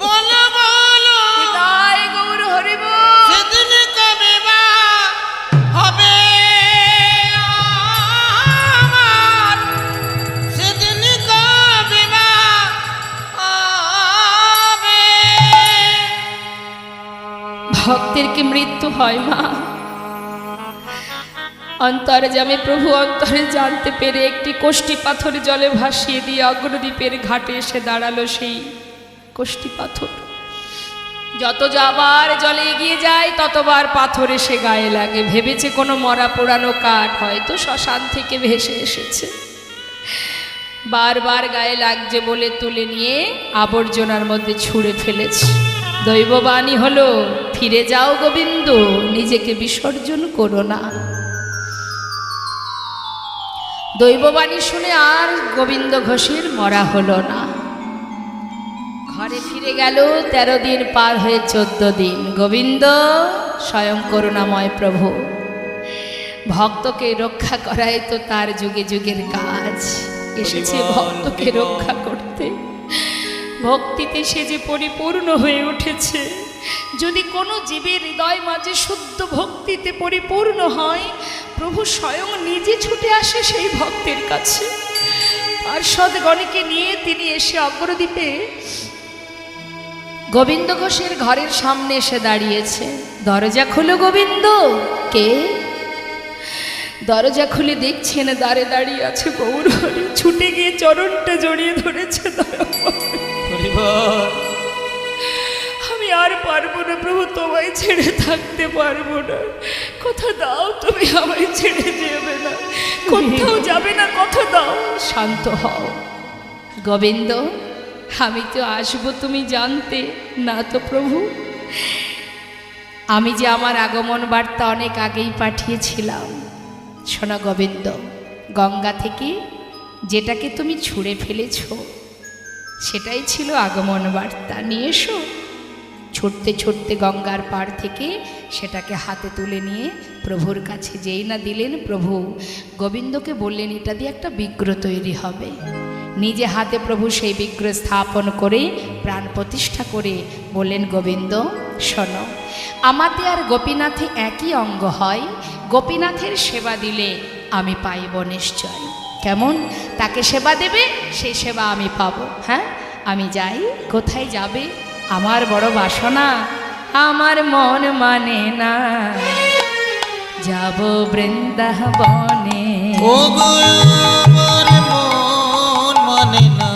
বলো বলো তাই গৌর হরিব সেদিন কবে বা হবে আমার, সেদিন কবে বা হবে। ভক্তের কি মৃত্যু হয় মা? অন্তরে জামে প্রভু অন্তরে জানতে পেরে একটি কোষ্ঠী পাথর জলে ভাসিয়ে দিয়ে অগ্রদ্বীপের ঘাটে এসে দাঁড়ালো। সেই কোষ্ঠী পাথর যত যাবার জলে এগিয়ে যায় ততবার পাথর এসে গায়ে লাগে। ভেবেছে কোনো মরা পোড়ানো কাঠ হয়তো শ্মশান থেকে ভেসে এসেছে, বারবার গায়ে লাগছে বলে তুলে নিয়ে আবর্জনার মধ্যে ছুঁড়ে ফেলেছে। দৈববাণী হলো, ফিরে যাও গোবিন্দ, নিজেকে বিসর্জন করো না। দৈববাণী শুনে আর গোবিন্দ ঘোষের মরা হলো না। ঘরে ফিরে গেল। 13 দিন পার হয়ে 14 দিন। গোবিন্দ স্বয়ং করুণাময় প্রভু, ভক্তকে রক্ষা করাই তো তার যুগে যুগের কাজ। এসেছে ভক্তকে রক্ষা করতে। ভক্তিতে সে যে পরিপূর্ণ হয়ে উঠেছে। যদি কোনো জীবের হৃদয় মাঝে শুদ্ধ ভক্তিতে পরিপূর্ণ হয়, প্রভু স্বয়ং নিজে ছুটে আসে সেই ভক্তের কাছে। পার্ষদগণকে নিয়ে তিনি এসে অগ্রদ্বীপে গোবিন্দ ঘোষের ঘরের সামনে এসে দাঁড়িয়েছে। দরজা খুলো গোবিন্দ। কে? দরজা খুলে দেখছেন দ্বারে দাঁড়িয়ে আছে গৌর হরি। ছুটে গিয়ে চরণটা জড়িয়ে ধরেছে। আমি আর পারবো না প্রভু, তোমায় ছেড়ে থাকতে পারবো না। কথা দাও তুমি আমায় ছেড়ে যাবে না, কোথাও যাবে না, কথা দাও। শান্ত হও গোবিন্দ, আমি তো আসবো তুমি জানতে না তো প্রভু। আমি যে আমার আগমন বার্তা অনেক আগেই পাঠিয়েছিলাম। শোনো গোবিন্দ, গঙ্গা থেকে যেটাকে তুমি ছুঁড়ে ফেলেছ সেটাই ছিল আগমন বার্তা। নিয়ে এসো। ছুটতে ছুটতে গঙ্গার পাড় থেকে সেটাকে হাতে তুলে নিয়ে প্রভুর কাছে যেই না দিলেন, প্রভু গোবিন্দকে বললেন এটা দিয়ে একটা বিগ্রহ তৈরি হবে। নিজে হাতে প্রভু সেই বিগ্রহ স্থাপন করে প্রাণ প্রতিষ্ঠা করে বললেন, গোবিন্দ শোনো, আমাতে আর গোপীনাথে একই অঙ্গ হয়। গোপীনাথের সেবা দিলে আমি পাইব নিশ্চয়। কেমন? তাকে সেবা দেবে, সেই সেবা আমি পাবো। হ্যাঁ, আমি যাই। কোথায় যাবে? আমার বড় বাসনা, আমার মন মানে না, যাব বৃন্দাবনে। ও গো আমার মন মানে না,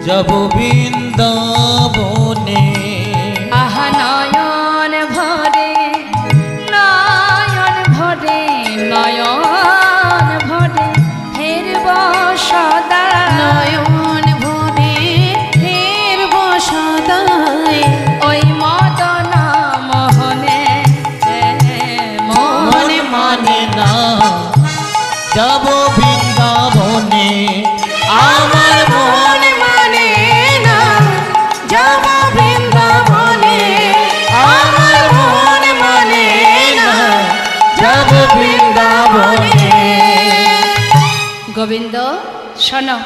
যাব বৃন্দাবনে। আহা নয়ন ভরে, নয়ন ভরে, নয়ন ভরে হেরব সদা। নয়ন ভরে ফেরব সদাই, ওই মদন মোহনে মন মানে না, যাব বৃন্দাবনে। আমার মন মানে না, যাব বৃন্দাবনে। আমার মন মানে না, যাব বৃন্দাবনে। গোবিন্দ শোনো,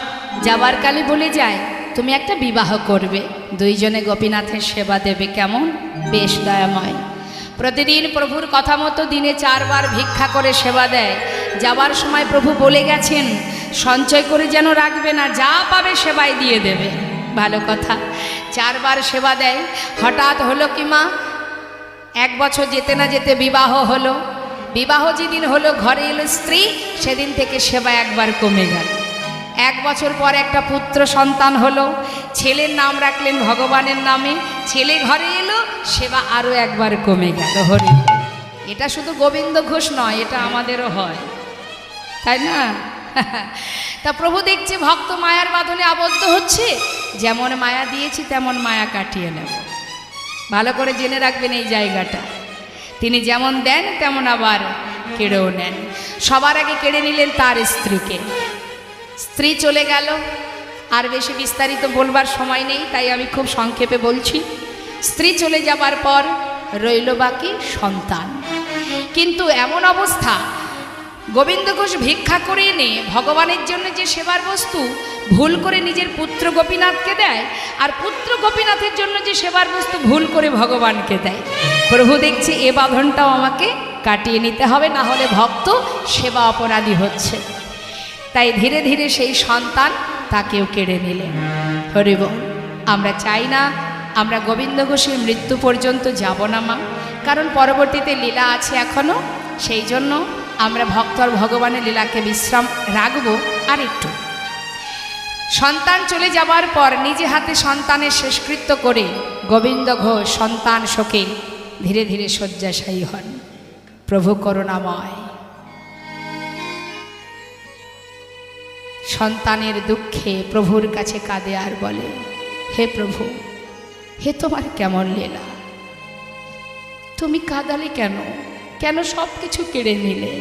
যাবার কালে বলে যায় তুমি একটা বিবাহ করবে, দুইজনে গোপীনাথের সেবা দেবে। কেমন? বেশ দয়াময়। প্রতিদিন প্রভুর কথা মতো দিনে 4 বার ভিক্ষা করে সেবা দেয়। যাবার সময় প্রভু বলে গেছেন সঞ্চয় করে যেন রাখবে না, যা পাবে সেবায় দিয়ে দেবে। ভালো কথা। 4 বার সেবা দেয়। হঠাৎ হলো কি মা, 1 বছর যেতে না যেতে বিবাহ হলো। বিবাহ যেদিন হলো, ঘরে এলো স্ত্রী, সেদিন থেকে সেবা একবার কমে গেল। 1 বছর পর একটা পুত্র সন্তান হলো, ছেলের নাম রাখলেন ভগবানের নামে। ছেলে ঘরে এলো, সেবা আরও একবার কমে গেল। হরি, এটা শুধু গোবিন্দ ঘোষ নয়, এটা আমাদেরও হয়, তাই না? তা প্রভু দেখছে ভক্ত মায়ার বাঁধনে আবদ্ধ হচ্ছে, যেমন মায়া দিয়েছি তেমন মায়া কাটিয়ে নেব। ভালো করে জেনে রাখবেন এই জায়গাটা। তিনি যেমন দেন তেমন আবার কেড়েও নেন। সবার আগে কেড়ে নিলেন তার স্ত্রীকে। স্ত্রী চলে গেল। আর বেশি বিস্তারিত বলবার সময় নেই, তাই আমি খুব সংক্ষেপে বলছি। স্ত্রী চলে যাবার পর রইল বাকি সন্তান। কিন্তু এমন অবস্থা, গোবিন্দ ঘোষ ভিক্ষা করে এনে ভগবানের জন্য যে সেবার বস্তু ভুল করে নিজের পুত্র গোপীনাথকে দেয়, আর পুত্র গোপীনাথের জন্য যে সেবার বস্তু ভুল করে ভগবানকে দেয়। প্রভু দেখছে এ বাঁধনটাও আমাকে কাটিয়ে নিতে হবে, না হলে ভক্ত সেবা অপরাধী হচ্ছে। তাই ধীরে ধীরে সেই সন্তান তাকেও কেড়ে নিলেন। হরি বল। আমরা চাই না আমরা গোবিন্দ ঘোষের মৃত্যু পর্যন্ত যাব না মা, কারণ পরবর্তীতে লীলা আছে এখনো, সেই জন্য আমরা ভক্ত আর ভগবানের লীলাকে বিশ্রাম রাখবো। আর একটু সন্তান চলে যাবার পর নিজে হাতে সন্তানের শেষকৃত্য করে গোবিন্দ ঘোষ সন্তান শোকে ধীরে ধীরে শয্যাশায়ী হন। প্রভু করুণাময়, সন্তানের দুঃখে প্রভুর কাছে কাঁদে আর বলে, হে প্রভু, হে তোমার কেমন লীলা, তুমি কাঁদালে কেন, কেন সব কিছু কেড়ে নিলে?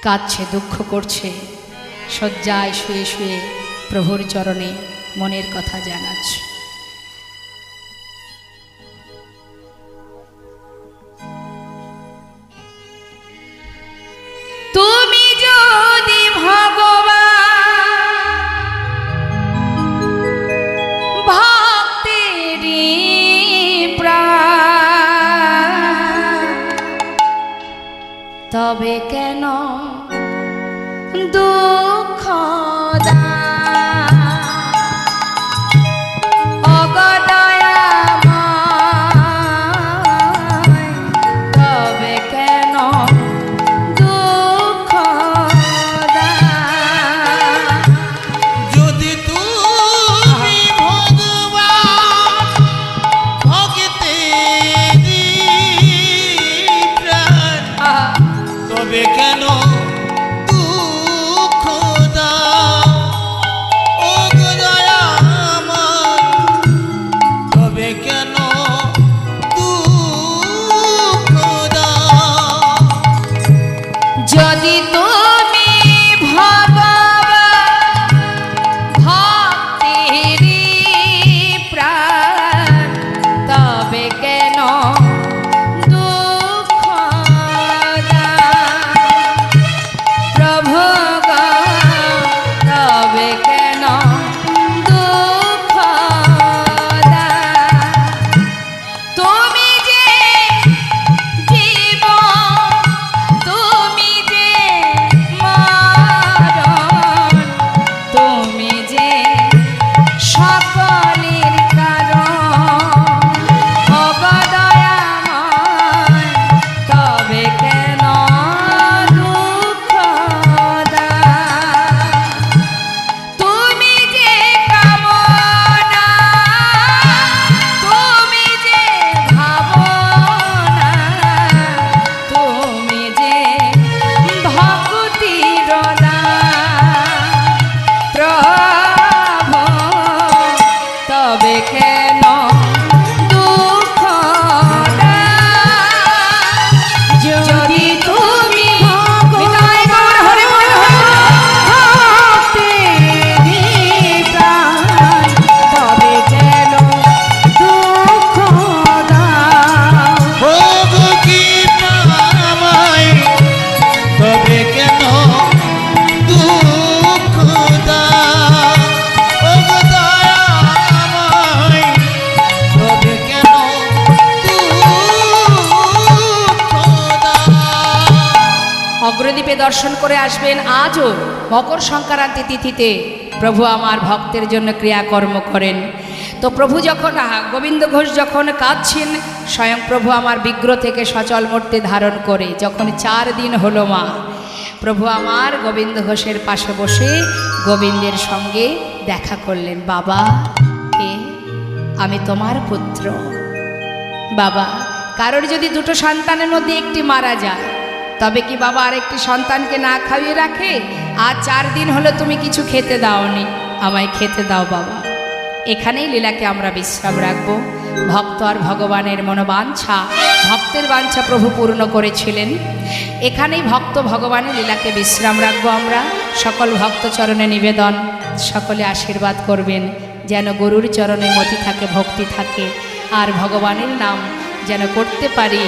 কাঁদছে, দুঃখ করছে, শয্যায় শুয়ে শুয়ে প্রভুর চরণে মনের কথা জানাচ্ছে। তুমি যদি ভগবান ভক্তেরই প্রাণ, তবে কেন দুঃখ অগ্রদ্বীপে দর্শন করে আসবেন। আজও মকর সংক্রান্তি তিথিতে প্রভু আমার ভক্তের জন্য ক্রিয়াকর্ম করেন। তো প্রভু যখন গোবিন্দ ঘোষ যখন কাঁদছেন, স্বয়ং প্রভু আমার বিগ্রহ থেকে সচল মূর্তি ধারণ করে যখন 4 দিন হলো মা, প্রভু আমার গোবিন্দ ঘোষের পাশে বসে গোবিন্দের সঙ্গে দেখা করলেন। বাবা, কে? আমি তোমার পুত্র। বাবা, কারোর যদি দুটো সন্তানের মধ্যে একটি মারা যায়, তবে কি বাবা আরেকটি সন্তানকে না খাইয়ে রাখে? আজ 4 দিন হলো তুমি কিছু খেতে দাওনি, আমায় খেতে দাও বাবা। এখানেই লীলাকে আমরা বিশ্রাম রাখবো। ভক্ত আর ভগবানের মনোবাঞ্ছা, ভক্তের বাঞ্ছা প্রভু পূর্ণ করেছিলেন। এখানেই ভক্ত ভগবানের লীলাকে বিশ্রাম রাখবো আমরা। সকল ভক্ত চরণে নিবেদন, সকলে আশীর্বাদ করবেন। যেন গরুর চরণে মতি থাকে, ভক্তি থাকে, আর ভগবানের নাম যেন করতে পারি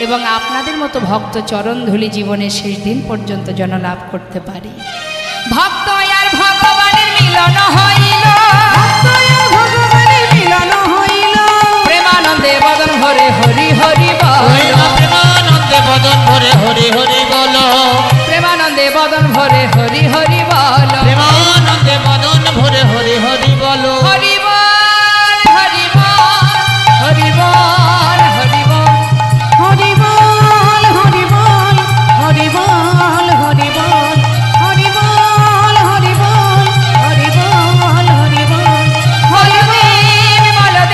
এবং আপনাদের মতো ভক্ত চরণধুলি জীবনের শেষ দিন পর্যন্ত যেন লাভ করতে পারি। ভক্ত আর ভগবানের মিলন হইল, ভগবানের মিলন হইল, প্রেমানন্দে বদন ভরে হরি হরি বল, প্রেমানন্দে বদন ভরে হরি হরি বল, প্রেমানন্দে বদন ভরে হরি হরি বল, প্রেমানন্দে বদন ভরে হরি হরি বল। হরি বল হরি বল হরি বল হরি বল, হরি বল হরি বল হরি বল হরি বল, হরি বল হরি বল হরি বল হরি বল, বলদেব বলদেব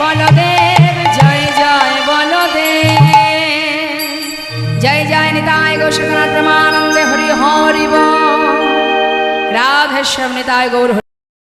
বলদেব জয় জয় বলদেব, জয় জয় নিতাই গৌর প্রেমানন্দে হরি হরি বল, রাধেশ্যাম নিতাই গৌর।